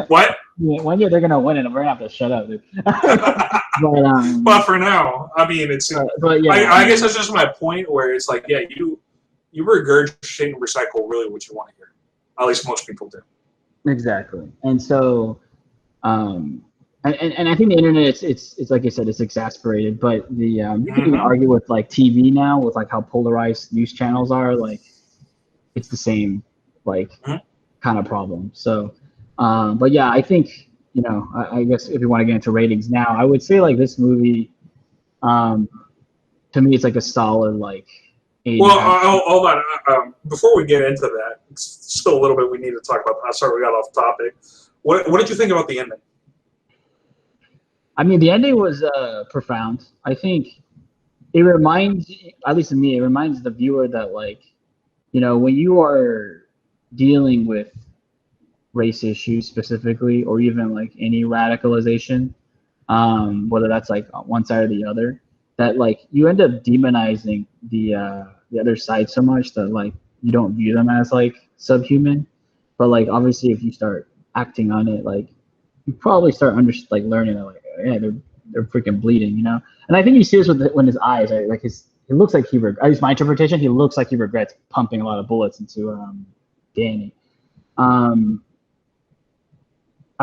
What? Yeah, one year they're gonna win it, and we're gonna have to shut up, dude. But for now, I mean, it's. But yeah, I guess that's just my point. Where it's like, yeah, you regurgitate and recycle really what you want to hear. At least most people do. Exactly, and so, and I think the internet, it's like I said, it's exasperated. But you can even argue with like TV now, with like how polarized news channels are, like. It's the same, like, kind of problem. So, but yeah, I think, I guess if you want to get into ratings now, I would say like this movie, to me, it's like a solid like. 80. Well, hold on. Before we get into that, it's still a little bit we need to talk about. Sorry, we got off topic. What did you think about the ending? I mean, the ending was profound. I think it reminds, at least to me, it reminds the viewer that like. When you are dealing with race issues specifically, or even like any radicalization, whether that's like on one side or the other, that like you end up demonizing the other side so much that like you don't view them as like subhuman. But like obviously, if you start acting on it, like you probably start learning that like yeah they're freaking bleeding, And I think you see this when his eyes, right? Like it looks like at least my interpretation, he looks like he regrets pumping a lot of bullets into Danny. I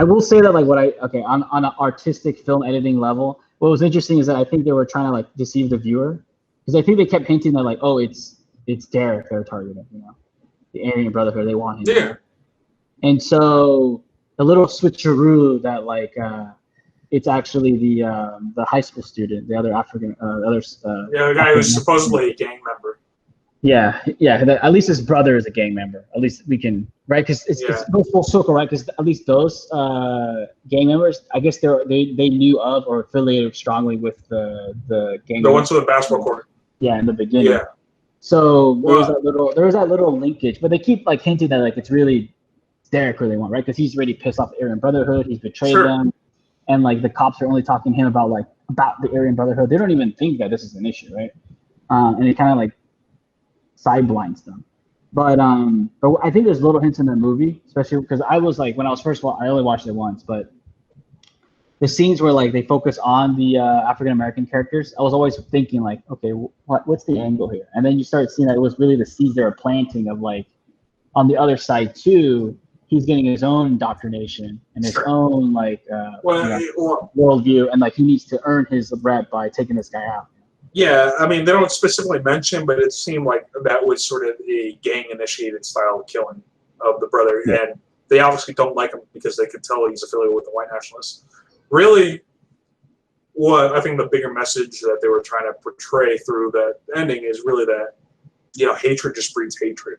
will say that like on an artistic film editing level, what was interesting is that I think they were trying to like deceive the viewer, because I think they kept hinting that like, oh, it's Derek they're targeting, the Aryan Brotherhood, they want him. Yeah. And so the little switcheroo that like it's actually the high school student, the other African, the guy who's supposedly a gang member. Yeah. At least his brother is a gang member. At least we can, right? Because it's full circle, right? Because at least those gang members, I guess they knew of or affiliated strongly with the gang. The ones with the basketball court. Yeah, in the beginning. Yeah. So there was that little linkage, but they keep like hinting that like it's really Derek really want, right? Because he's already pissed off the Aryan Brotherhood. He's betrayed them. And like the cops are only talking to him about the Aryan Brotherhood. They don't even think that this is an issue, right? And it kind of like sideblinds them. But I think there's little hints in the movie, especially because I was like when I was first I only watched it once, but the scenes where like they focus on the African American characters, I was always thinking like, okay, what's the angle here? And then you start seeing that it was really the seeds they were planting of like on the other side too. He's getting his own indoctrination and his own like worldview, and like he needs to earn his rep by taking this guy out. Yeah, I mean they don't specifically mention, but it seemed like that was sort of a gang-initiated style of killing of the brother, and they obviously don't like him because they can tell he's affiliated with the white nationalists. Really, what I think the bigger message that they were trying to portray through that ending is really that hatred just breeds hatred.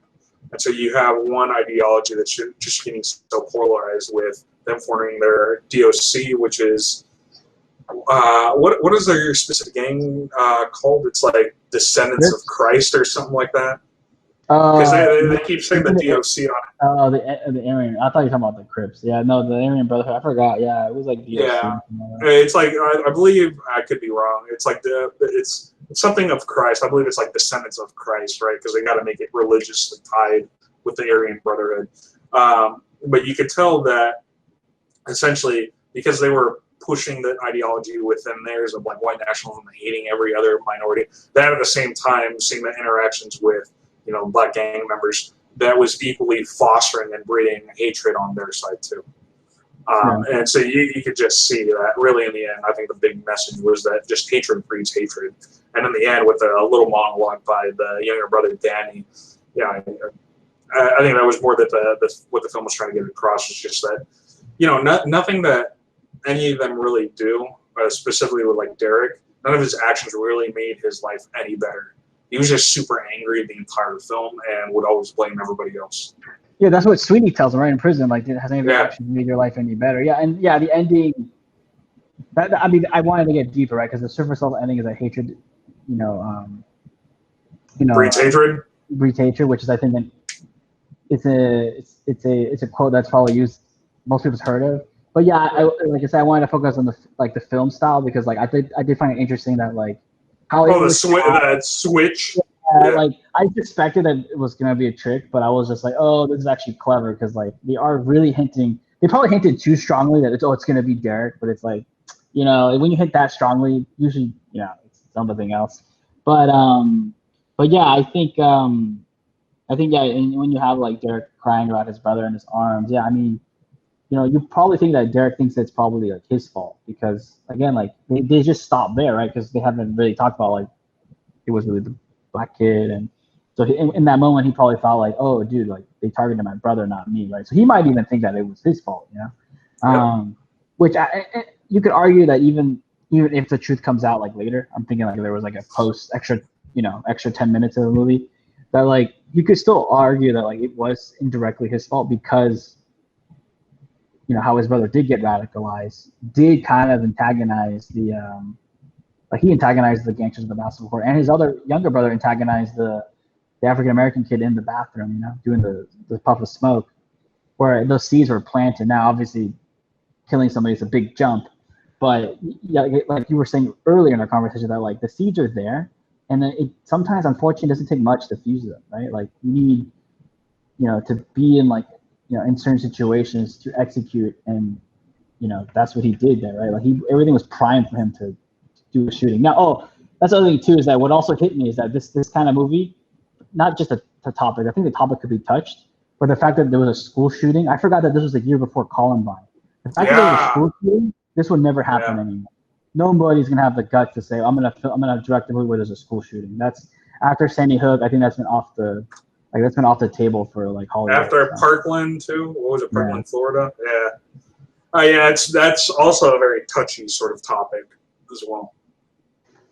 And so you have one ideology that's just getting so polarized with them forming their DOC, which is what is their specific gang called? It's like Descendants of Christ or something like that. Because Uh, they keep saying the DOC on it. the Aryan. I thought you were talking about the Crips. Yeah, no, the Aryan Brotherhood. I forgot. Yeah, it was like DOC. Yeah, it's like I believe I could be wrong. It's like it's something of Christ. I believe it's like descendants of Christ, right? Because they got to make it religiously tied with the Aryan Brotherhood. But you could tell that essentially because they were pushing the ideology within theirs of like white nationalism and hating every other minority, that at the same time seeing the interactions with black gang members, that was equally fostering and breeding hatred on their side too. And so you could just see that really in the end, I think the big message was that just hatred breeds hatred. And in the end, with a little monologue by the younger brother, Danny, yeah, I think that was more that what the film was trying to get across was just that, nothing that any of them really do, specifically with like Derek, none of his actions really made his life any better. He was just super angry the entire film and would always blame everybody else. Yeah, that's what Sweeney tells him right in prison. Like, has any of your actions made your life any better? Yeah, and yeah, the ending. I mean, I wanted to get deeper, right? Because the surface level ending is a hatred, breeds hatred. Breeds hatred, which is I think it's a quote that's probably used most people's heard of. But yeah, like I said, I wanted to focus on the film style because like I did find it interesting that like how that switch. Yeah. Like I suspected that it was gonna be a trick, but I was just like, oh, this is actually clever because like they are really hinting. They probably hinted too strongly that it's gonna be Derek, but it's like, when you hint that strongly, usually it's something else. But yeah, I think yeah, and when you have like Derek crying about his brother in his arms, yeah, I mean, you probably think that Derek thinks it's probably like his fault because again, like they just stopped there, right? Because they haven't really talked about like it was really the black kid, and so in that moment he probably thought like, oh dude, like they targeted my brother, not me, right? So he might even think that it was his fault, which you could argue that even if the truth comes out like later, I'm thinking like there was like a post extra 10 minutes of the movie, that like you could still argue that like it was indirectly his fault because how his brother did get radicalized, did kind of antagonize he antagonized the gangsters of the basketball court, and his other younger brother antagonized the African American kid in the bathroom, doing the puff of smoke, where those seeds were planted. Now, obviously, killing somebody is a big jump, but yeah, like you were saying earlier in our conversation, that like the seeds are there, and then it sometimes, unfortunately, doesn't take much to fuse them, right? Like you need, to be in like, in certain situations to execute, and that's what he did there, right? Like everything was primed for him to do a shooting. Now, that's the other thing too, is that what also hit me is that this kind of movie, not just the topic, I think the topic could be touched, but the fact that there was a school shooting, I forgot that this was a year before Columbine. The fact that there was a school shooting, this would never happen anymore. Nobody's gonna have the guts to say, I'm gonna direct a movie where there's a school shooting. That's after Sandy Hook. I think that's been off the table for like Hollywood. After Parkland too. What was it? Parkland, Florida. Yeah. That's also a very touchy sort of topic as well.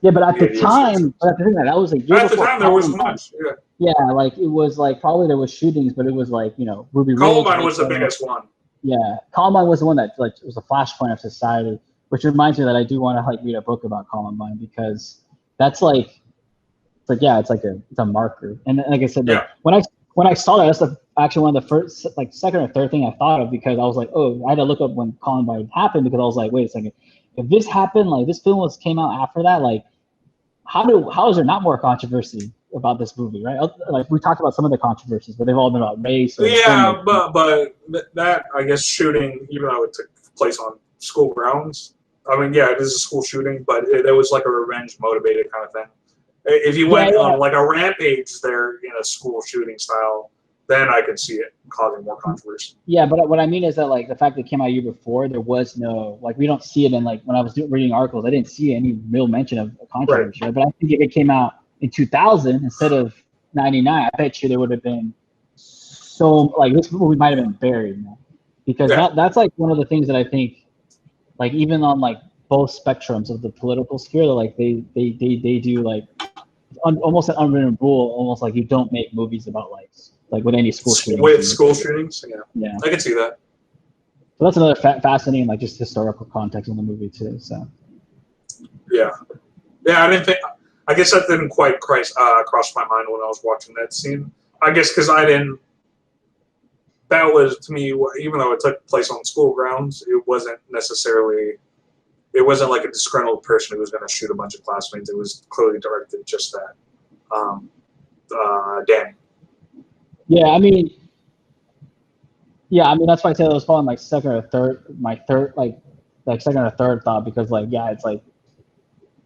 Yeah, but at the time, that was like at the time there wasn't much. Yeah, like it was like probably there was shootings, but it was like Ruby Columbine was the biggest one. Yeah, Columbine was the one that like was a flashpoint of society, which reminds me that I do want to like read a book about Columbine because that's like it's a marker. And like I said, when I saw that, that's actually one of the first, like second or third thing I thought of, because I was like, I had to look up when Columbine happened, because I was like, wait a second, if this happened, like this film came out after that, like how is there not more controversy about this movie, right? Like we talked about some of the controversies, but they've all been about race. But that, I guess, shooting, even though it took place on school grounds, I mean, yeah, it is a school shooting, but it was like a revenge motivated kind of thing. If you went on like a rampage there in a school shooting style, then I could see it causing more controversy. Yeah, but what I mean is that like the fact that it came out a year before, there was no, like, we don't see it in, like, when I was reading articles, I didn't see any real mention of a controversy. Right. But I think if it came out in 2000 instead of 99, I bet you there would have been so, like, this movie might have been buried, because that's like one of the things that I think, like, even on like both spectrums of the political sphere, that like they do like almost an unwritten rule, almost like you don't make movies about like with any school shootings. With school shootings, yeah, I can see that. So that's another fascinating, like, just historical context in the movie too. So yeah, I didn't think. I guess that didn't quite cross my mind when I was watching that scene. I guess because I didn't. That was to me, even though it took place on school grounds, it wasn't necessarily. It wasn't like a disgruntled person who was going to shoot a bunch of classmates. It was clearly directed just at Danny. Yeah, I mean, that's why I said it was probably my second or third, like second or third thought, because like, yeah, it's like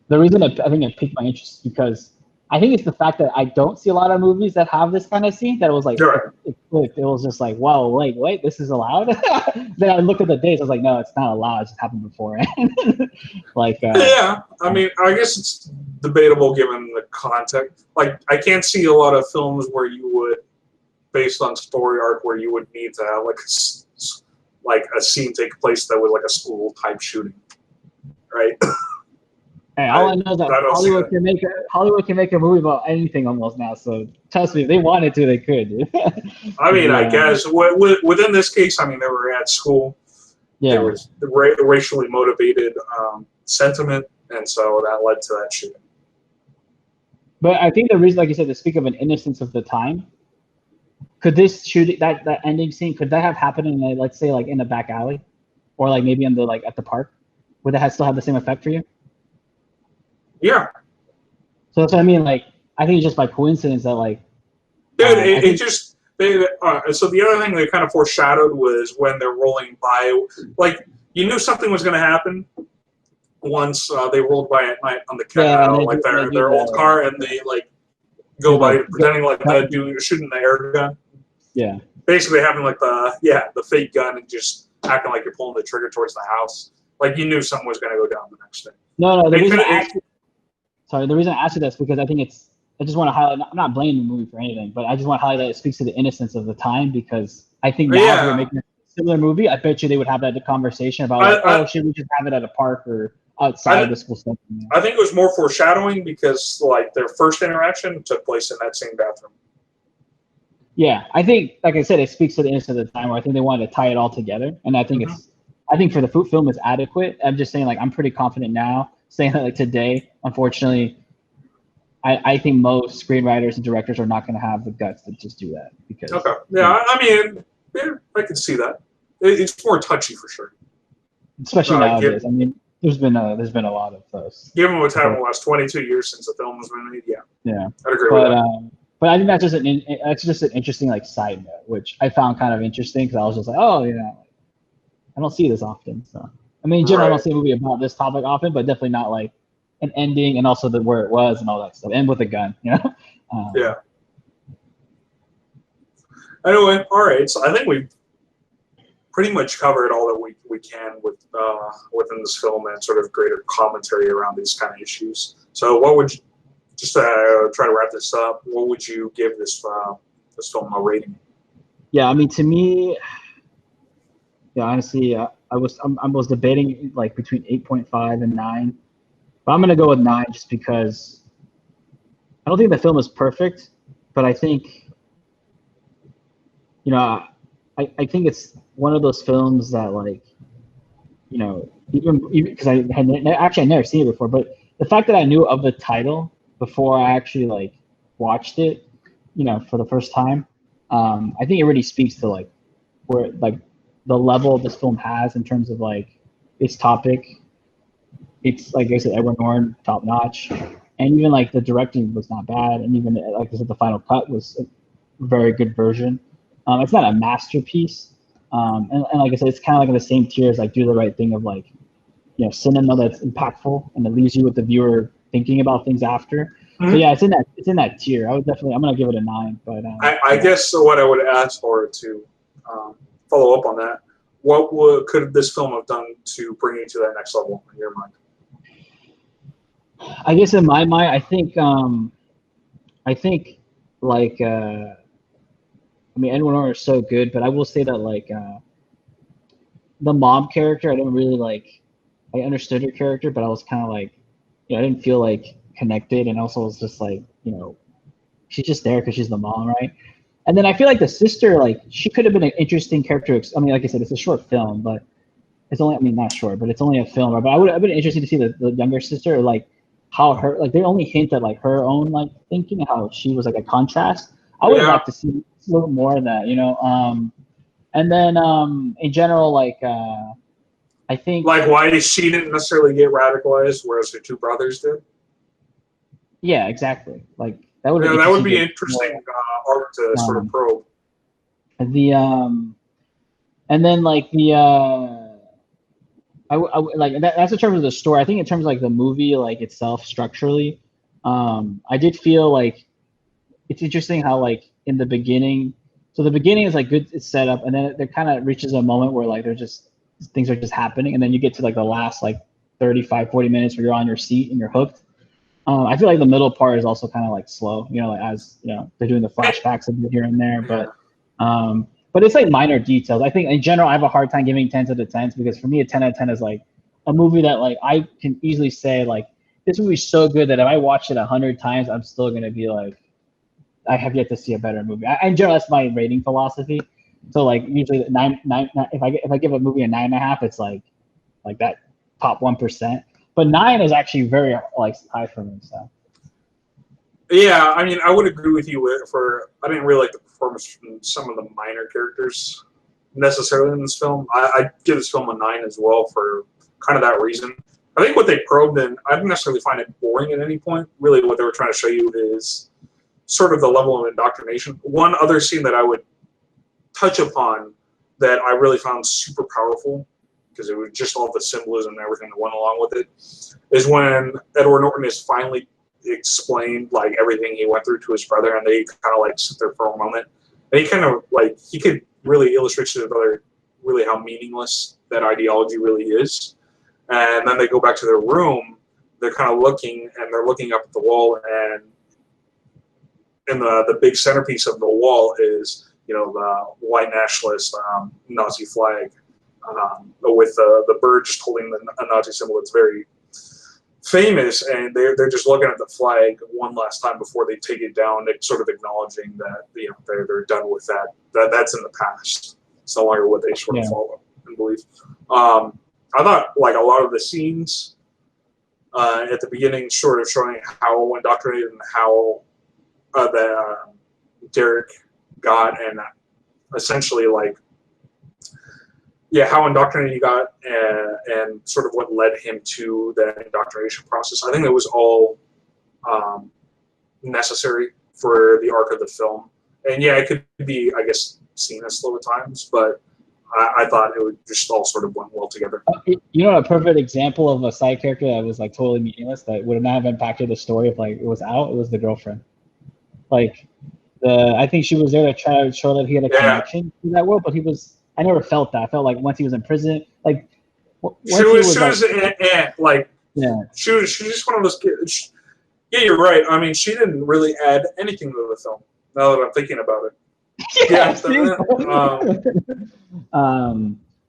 the reason I think it piqued my interest is because I think it's the fact that I don't see a lot of movies that have this kind of scene, that it was like, Sure. it was just like, whoa, wait, this is allowed? Then I looked at the dates, I was like, no, it's not allowed, it just happened beforehand. Like, Yeah, I mean, I guess it's debatable given the context. Like, I can't see a lot of films where you would, based on story arc, where you would need to have like a scene take place that was like a school type shooting, right? Hey, all I know is that Hollywood can make a movie about anything almost now. So trust me, if they wanted to, they could. Dude. I mean, Yeah. I guess within this case, I mean, they were at school. Yeah. There was the racially motivated sentiment, and so that led to that shooting. But I think the reason, like you said, to speak of an innocence of the time, could this shooting, that ending scene, could that have happened in, let's say, like in a back alley, or like maybe in the at the park? Would that still have the same effect for you? Yeah. So that's what I mean. Like, I think it's just by coincidence that like. Dude, so the other thing they kind of foreshadowed was when they're rolling by, like you knew something was going to happen once they rolled by at night on the their old car, and they like go by pretending like shooting the air gun. Yeah. Basically having like the fake gun and just acting like you're pulling the trigger towards the house. Like you knew something was going to go down the next day. No. The reason I asked you this because I think I just want to highlight. I'm not blaming the movie for anything, but I just want to highlight that it speaks to the innocence of the time, because I think now if they're making a similar movie, I bet you they would have that conversation about should we just have it at a park or outside the school stuff. I think it was more foreshadowing because like their first interaction took place in that same bathroom. Yeah, I think, like I said, it speaks to the innocence of the time, where I think they wanted to tie it all together, and I think I think for the film is adequate. I'm just saying, like, I'm pretty confident now, saying that like today, unfortunately, I think most screenwriters and directors are not going to have the guts to just do that. Because I mean, I can see that. It's more touchy for sure, especially nowadays. I mean, there's been a lot of those. Given what's happened the last 22 years since the film was made, yeah, I'd agree with that. But I think that's just an interesting like side note, which I found kind of interesting, because I was just like, oh, I don't see this often. So I mean, in general, I don't see a movie about this topic often, but definitely not like an ending and also where it was and all that stuff, and with a gun, Yeah. Anyway, all right. So I think we've pretty much covered all that we can within this film and sort of greater commentary around these kind of issues. So what would you, just to try to wrap this up, what would you give this film a rating? Yeah, I mean, to me, honestly, I was debating like between 8.5 and 9, but I'm gonna go with 9 just because I don't think the film is perfect, but I think, I think it's one of those films that, like, even because I never seen it before, but the fact that I knew of the title before I actually like watched it, for the first time, I think it really speaks to like where like the level this film has in terms of like its topic. It's like I said, Edward Norton, top notch, and even like the directing was not bad, and even like I said, the final cut was a very good version. It's not a masterpiece, and like I said, it's kind of like in the same tier as like Do the Right Thing, of like, cinema that's impactful and it leaves you with the viewer thinking about things after. So yeah, it's in that tier. I'm gonna give it a 9. But I guess what I would ask for to follow up on that, what could this film have done to bring you to that next level in your mind? I guess in my mind, I think like Edward Norton is so good, but I will say that like the mom character, I didn't really like. I understood her character, but I was kind of like, I didn't feel like connected, and also was just like, she's just there because she's the mom, right? And then I feel like the sister, like, she could have been an interesting character. I mean, like I said, it's a short film, but it's only, not short, but it's only a film. But I would have been interested to see the younger sister, like how her, like they only hint at like her own like thinking, how she was like a contrast. I would Yeah. like to see a little more of that, you know. And then in general, like I think, Like why she didn't necessarily get radicalized, whereas her two brothers did. yeah, exactly. Like that would be Yeah, that would interesting be to more. interesting art to sort of Um, probe. the and then like the like that's in terms of the story. I think in terms of like the movie like itself structurally, I did feel like it's interesting how like in the beginning, so the beginning is like good, it's set up, and then it kind of reaches a moment where like they're just things are just happening, and then you get to like the last like 35 40 minutes where you're on your seat and you're hooked. I feel like the middle part is also kind of like slow, you know, like as you know they're doing the flashbacks a bit here and there, Yeah. but it's like minor details. I think in general I have a hard time giving 10s out of 10s because for me a 10 out of 10 is like a movie that like I can easily say like this movie's so good that if I watch it 100 times I'm still gonna be like I have yet to see a better movie. In general, that's my rating philosophy. So like usually nine if I give a movie a 9.5, it's like that top 1%. But 9 is actually very like high for me. So Yeah, I mean, I would agree with you I didn't really like the performance from some of the minor characters necessarily in this film. I give this film a 9 as well for kind of that reason. I think what they probed, and I didn't necessarily find it boring at any point. Really, what they were trying to show you is sort of the level of indoctrination. One other scene that I would touch upon that I really found super powerful, because it was just all the symbolism and everything that went along with it, is when Edward Norton is finally explained like everything he went through to his brother, and they kind of like sit there for a moment, and he kind of like he could really illustrate to his brother really how meaningless that ideology really is. And then they go back to their room, they're kind of looking, and they're looking up at the wall, and the big centerpiece of the wall is, you know, the white nationalist Nazi flag, with the bird just holding a Nazi symbol. It's very famous, and they're just looking at the flag one last time before they take it down, sort of acknowledging that, you know, they're done with that. That's in the past. It's no longer what they sort of follow and believe. I thought like a lot of the scenes at the beginning, sort of showing how indoctrinated and how Derek got, and essentially like, yeah, how indoctrinated he got, and sort of what led him to that indoctrination process. I think that was all necessary for the arc of the film. And yeah, it could be, I guess, seen as slow at times, but I thought it would just all sort of went well together. You know, a perfect example of a side character that was like totally meaningless that would not have impacted the story if like it was out. It was the girlfriend. Like I think she was there to try to show that he had a connection to that world, but he was. I never felt that. I felt like once he was in prison, like she was just one of those kids. Yeah, you're right. I mean, she didn't really add anything to the film. Now that I'm thinking about it.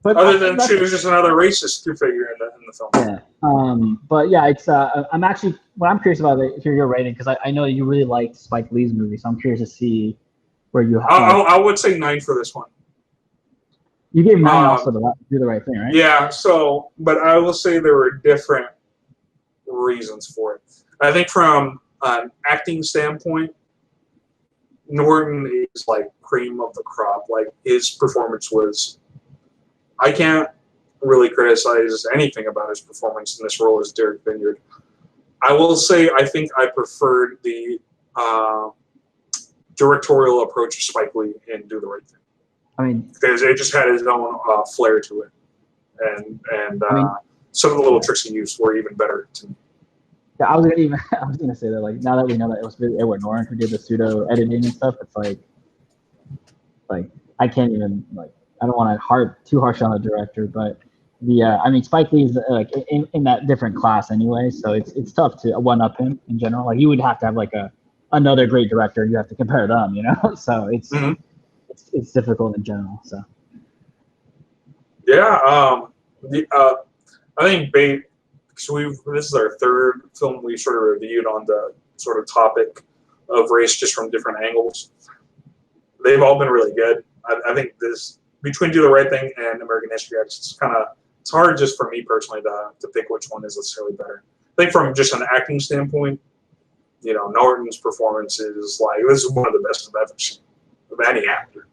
But other than she was just another racist figure in the film. Yeah. But yeah, it's. I'm actually. What I'm curious about is your rating, because I know you really liked Spike Lee's movie, so I'm curious to see where you. I would say 9 for this one. You gave 9 also to do the right thing, right? Yeah. So, but I will say there were different reasons for it. I think from an acting standpoint, Norton is like cream of the crop. Like his performance was, I can't really criticize anything about his performance in this role as Derek Vineyard. I will say I think I preferred the directorial approach of Spike Lee in Do the Right Thing. I mean, because it just had its own flair to it, and some of the little tricks he used were even better to me. Yeah, I was gonna say that, like, now that we know that it was really Edward Norton who did the pseudo editing and stuff, it's like I can't even, like, I don't want to too harsh on the director, but I mean, Spike Lee's like in that different class anyway, so it's tough to one up him in general. Like, you would have to have like another great director you have to compare them, you know. So it's difficult in general. So yeah, I think because this is our third film we sort of reviewed on the sort of topic of race, just from different angles. They've all been really good. I think this, between Do the Right Thing and American History X, it's hard just for me personally to pick which one is necessarily better. I think from just an acting standpoint, Norton's performance is like, this is one of the best I've ever seen of any actor.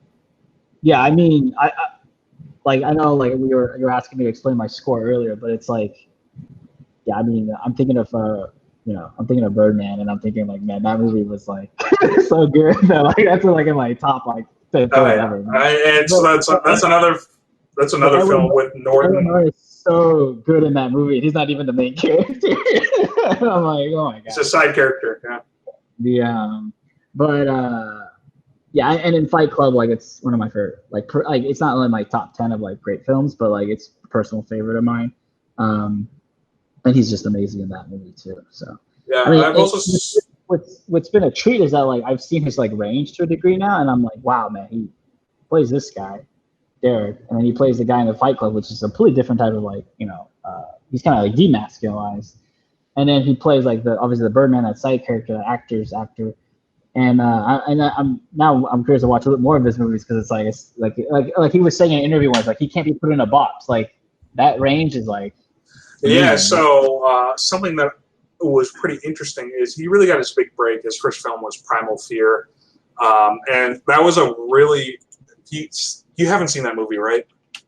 Yeah, I mean, I know like you were asking me to explain my score earlier, but it's like, yeah, I mean, I'm thinking of Birdman, and I'm thinking like, man, that movie was like so good that like that's like in my top like film ever. And so that's another film with Norton. Edward Norton is so good in that movie. He's not even the main character. I'm like, oh my god, he's a side character. Yeah. Yeah, and in Fight Club, like it's one of my favorite. Like it's not only my top 10 of like great films, but like it's a personal favorite of mine. And he's just amazing in that movie too. So yeah, I mean, I've also what's been a treat is that like I've seen his like range to a degree now, and I'm like, wow, man, he plays this guy, Derek, and then he plays the guy in the Fight Club, which is a completely different type of like he's kind of like demasculinized, and then he plays like obviously the Birdman, that side character, the actor. And I'm curious to watch a little more of his movies because it's like he was saying in an interview once, like he can't be put in a box. Like that range is like. Yeah. So something that was pretty interesting is he really got his big break. His first film was Primal Fear, and that was a really. You haven't seen that movie, right?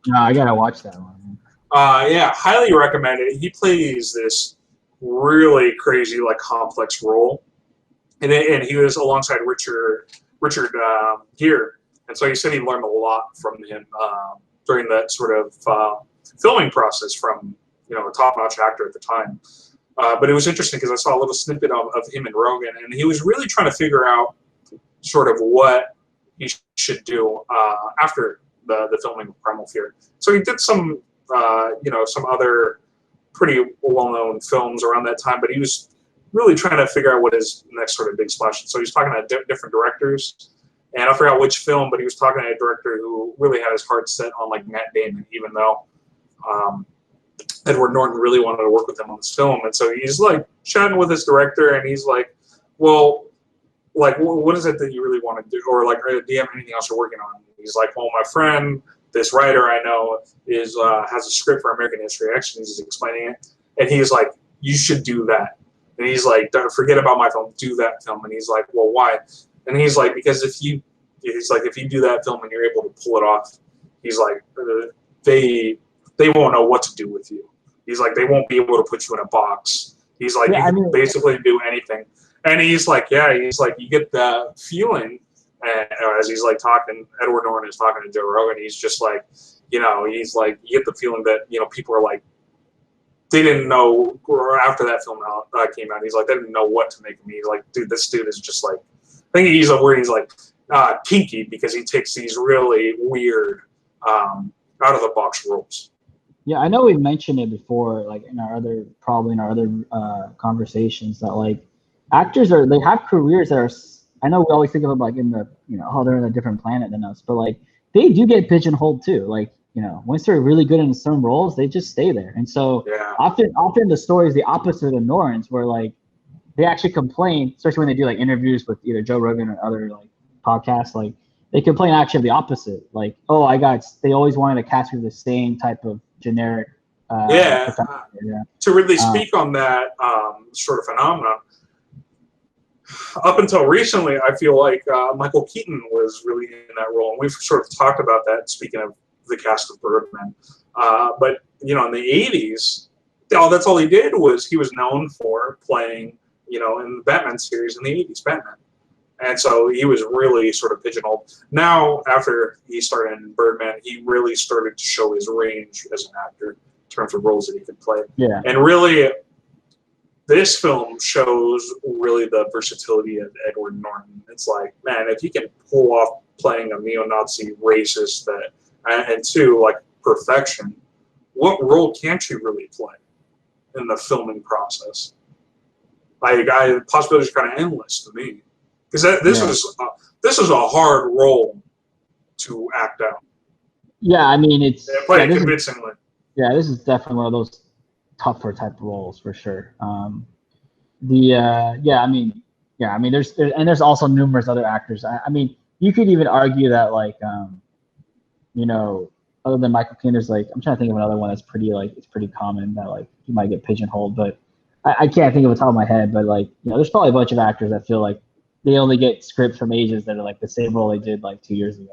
No, I gotta watch that one. Yeah, highly recommend it. He plays this really crazy, like complex role. And he was alongside Richard Gere, and so he said he learned a lot from him during that sort of filming process from a top-notch actor at the time. But it was interesting because I saw a little snippet of him and Rogan, and he was really trying to figure out sort of what he should do after the filming of Primal Fear. So he did some some other pretty well-known films around that time, but he was really trying to figure out what his next sort of big splash is. So he was talking to different directors, and I forgot which film, but he was talking to a director who really had his heart set on like Matt Damon, even though Edward Norton really wanted to work with him on this film. And so he's like chatting with his director, and he's like, well, like, what is it that you really want to do? Or like, do you have anything else you're working on? And he's like, well, my friend, this writer I know has a script for American History X, and he's explaining it. And he's like, you should do that. And he's like, don't forget about my film, do that film. And he's like, well, why? And he's like, because if you do that film and you're able to pull it off, he's like, they won't know what to do with you. He's like, they won't be able to put you in a box. He's like, you can basically do anything. And he's like, yeah, you get the feeling, and as he's like talking, Edward Norton is talking to Joe Rogan, he's just like, he's like, you get the feeling that, people are like, they didn't know, or after that film came out, he's like, they didn't know what to make of me. He's like, dude, this dude is just like, I think he's a word, he's like, kinky, because he takes these really weird, out of the box roles. Yeah, I know we mentioned it before, like in our other conversations, that like actors they have careers that are. I know we always think of them like in the they're in a different planet than us, but like they do get pigeonholed too. Like once they're really good in some roles, they just stay there. And so often the story is the opposite of Norton's, where like they actually complain, especially when they do like interviews with either Joe Rogan or other like podcasts, like they complain actually of the opposite. Like, oh, they always wanted to cast me the same type of generic. To really speak on that sort of phenomenon, up until recently, I feel like Michael Keaton was really in that role, and we've sort of talked about that. Speaking of the cast of Birdman, but in the 80s, that's all he did was he was known for playing, in the Batman series in the 80s, Batman. And so he was really sort of pigeonholed. Now, after he started in Birdman, he really started to show his range as an actor in terms of roles that he could play. Yeah. And really, this film shows really the versatility of Edward Norton. It's like, man, if he can pull off playing a neo-Nazi racist and to like perfection, what role can't you really play in the filming process? Like, the possibilities are kind of endless to me. Because this is a hard role to act out. Yeah, I mean it's played convincingly. This is definitely one of those tougher type of roles for sure. There's also numerous other actors. I mean, you could even argue that like other than Michael Caine, there's like I'm trying to think of another one that's pretty like it's pretty common that like you might get pigeonholed, but I can't think of the top of my head, but like, there's probably a bunch of actors that feel like they only get scripts from agents that are like the same role they did like 2 years ago.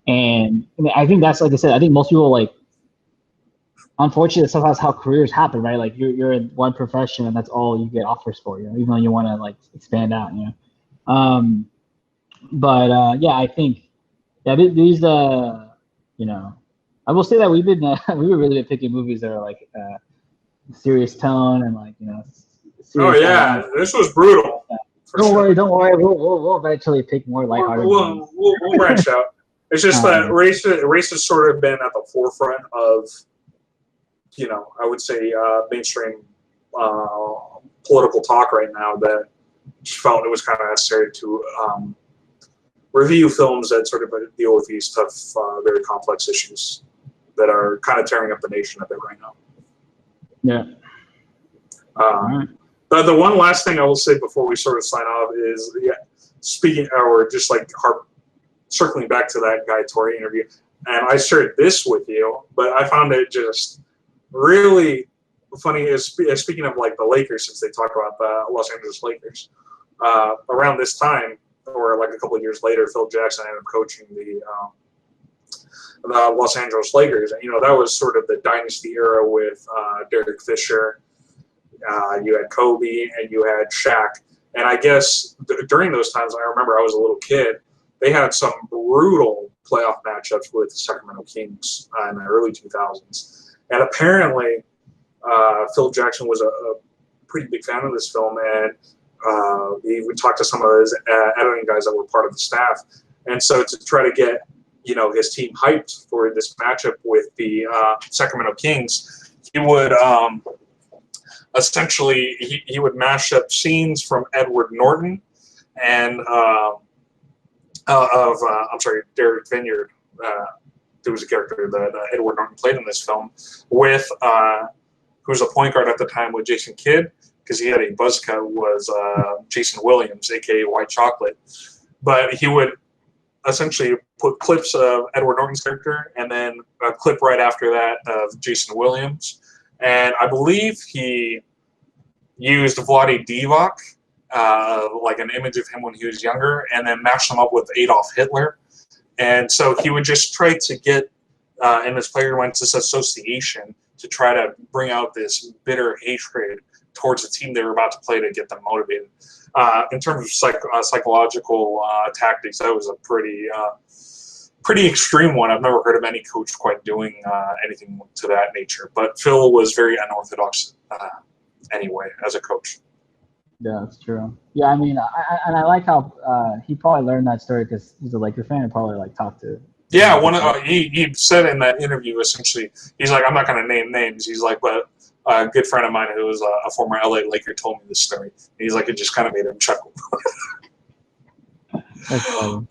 And I mean, I think that's, like I said, I think most people, like, unfortunately, sometimes how careers happen, right? Like you're in one profession and that's all you get offers for, even though you want to like expand out. Um, but yeah, I think these I will say that we've been really been picking movies that are like serious tone and like Oh serious. yeah, this was brutal. Don't worry. We'll eventually pick more lighthearted movies. We'll branch out. It's just that race has sort of been at the forefront of, I would say mainstream political talk right now, that just felt it was kind of necessary to review films that sort of deal with these tough, very complex issues that are kind of tearing up the nation a bit right now. Yeah. Right. The one last thing I will say before we sort of sign off is, circling back to that Guy Torry interview, and I shared this with you, but I found it just really funny. Speaking of like the Lakers, since they talk about the Los Angeles Lakers, around this time, or like a couple of years later, Phil Jackson ended up coaching the Los Angeles Lakers, and that was sort of the dynasty era with Derek Fisher. You had Kobe and you had Shaq, and I guess during those times, I remember I was a little kid. They had some brutal playoff matchups with the Sacramento Kings in the early 2000s, and apparently Phil Jackson was a pretty big fan of this film, and he would talk to some of his editing guys that were part of the staff, and so to try to get his team hyped for this matchup with the Sacramento Kings, he would essentially he would mash up scenes from Edward Norton and Derek Vineyard, who was a character that Edward Norton played in this film, with who was a point guard at the time with Jason Kidd, because he had a buzz cut, was Jason Williams, aka White Chocolate. But he would essentially put clips of Edward Norton's character and then a clip right after that of Jason Williams. And I believe he used Vlade Divac, like an image of him when he was younger, and then mashed them up with Adolf Hitler. And so he would just try to get, and his player went to association to try to bring out this bitter hatred towards the team they were about to play to get them motivated. In terms of psychological tactics, that was a pretty extreme one. I've never heard of any coach quite doing anything to that nature. But Phil was very unorthodox anyway as a coach. Yeah, that's true. Yeah, I mean, I like how he probably learned that story because he's a Lakers fan and probably like talked to. Yeah, he said in that interview, essentially, he's like, I'm not going to name names. He's like, but a good friend of mine who was a former LA Laker told me this story. And he's like, it just kind of made him chuckle. That's funny.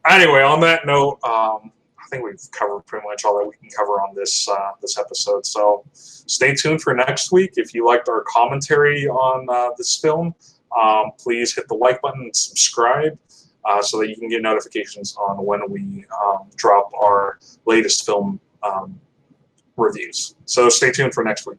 Anyway, on that note, I think we've covered pretty much all that we can cover on this episode. So stay tuned for next week. If you liked our commentary on this film, please hit the like button and subscribe so that you can get notifications on when we drop our latest film reviews. So stay tuned for next week.